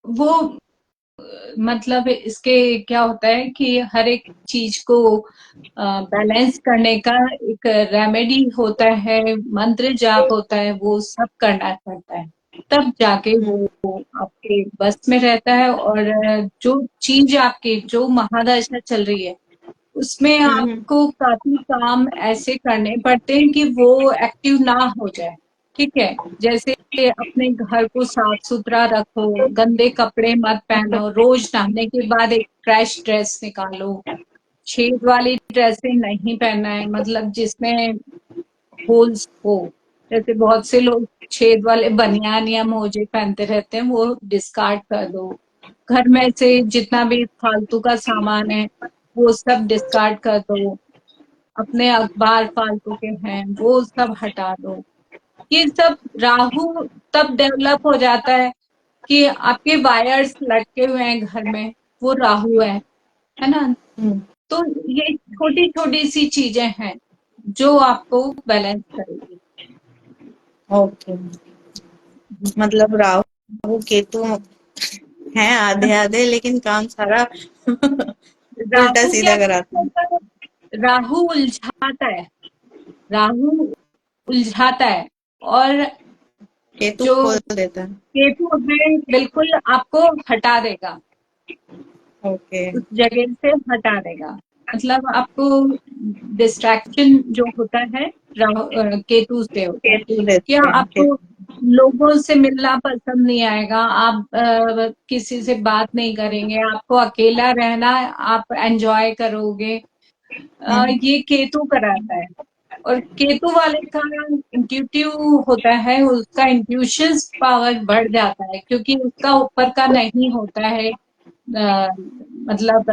वो मतलब इसके क्या होता है कि हर एक चीज को बैलेंस करने का एक रेमेडी होता है, मंत्र जाप होता है, वो सब करना पड़ता है। तब जाके वो हम्म। आपके बस में रहता है। और जो चीज आपकी जो महादशा चल रही है, उसमें हम्म। आपको काफी काम ऐसे करने पड़ते हैं कि वो एक्टिव ना हो जाए, ठीक है। जैसे अपने घर को साफ सुथरा रखो, गंदे कपड़े मत पहनो, रोज नहाने के बाद एक फ्रेश ड्रेस निकालो। छेद वाली ड्रेसें नहीं पहनना है, मतलब जिसमें होल्स हो। जैसे बहुत से लोग छेद वाले बनियान या मोजे पहनते रहते हैं, वो डिस्कार्ड कर दो। घर में से जितना भी फालतू का सामान है वो सब डिस्कार्ड कर दो। अपने अखबार फालतू के हैं वो सब हटा दो। ये सब राहु तब डेवलप हो जाता है कि आपके वायर्स लटके हुए हैं घर में, वो राहु है ना। हम्म, तो ये छोटी छोटी सी चीजें हैं जो आपको बैलेंस करेगी। ओके। मतलब राहु केतु हैं आधे आधे, लेकिन काम सारा उल्टा राहु सीधा क्या कराते हैं। करता है? राहु उलझाता है, राहु उलझाता है, और केतु जो खोल देता है। केतु है बिल्कुल आपको हटा देगा, ओके। उस जगह से हटा देगा। मतलब आपको डिस्ट्रैक्शन जो होता है केतु से होता है। केतु क्या देते हैं आपको केतु। लोगों से मिलना पसंद नहीं आएगा, आप किसी से बात नहीं करेंगे, आपको अकेला रहना आप एंजॉय करोगे। हम्म, ये केतु कराता है। और केतु वाले का इंट्यूटिव होता है, उसका इंट्यूशन पावर बढ़ जाता है, क्योंकि उसका ऊपर का नहीं होता है, मतलब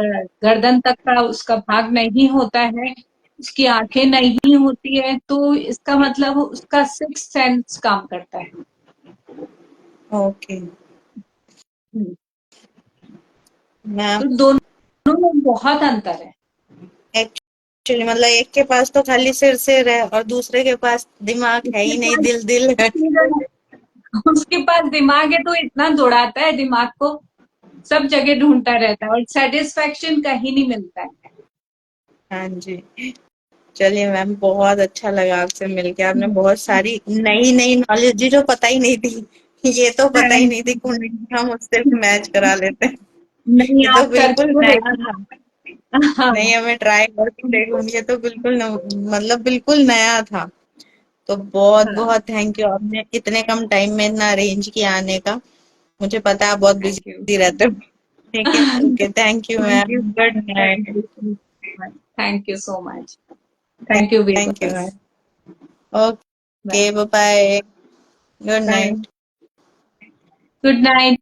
गर्दन तक का उसका भाग नहीं होता है, उसकी आंखें नहीं होती है, तो इसका मतलब उसका सिक्स सेंस काम करता है। ओके हम्म। मैम। तो दोनों में बहुत अंतर है। एक्चुअली मतलब एक के पास तो खाली सिर है और दूसरे के पास दिमाग है उसके ही नहीं, पास दिल है। उसके पास दिमाग है तो इतना दौड़ाता है, दिमाग को सब जगह ढूंढता रहता है, और सेटिस्फेक्शन कहीं नहीं मिलता है। हाँ जी। चलिए मैम, बहुत अच्छा लगा आपसे मिलके। आपने बहुत सारी नई नई नॉलेज जो पता ही नहीं थी, ये तो पता ही नहीं थी, कुंडली हम उससे भी मैच करा लेते हैं। नहीं, ये तो आप बिल्कुल करके नया था। देखिए। हाँ। नहीं, हमें ट्राई करके देखूंगी। ये तो बिल्कुल मतलब बिल्कुल नया था। तो बहुत हाँ। बहुत थैंक यू, आपने इतने कम टाइम में इतना अरेंज किया आने का। मुझे पता है आप बहुत थैंक यू। बिजी रहते हो। ठीक है, okay, thank you thank you. Ma'am, good thank night. You. Thank you so much. Thank you thank you viewers. Ma'am. Okay, bye. Bye bye, good bye. Night. Good night.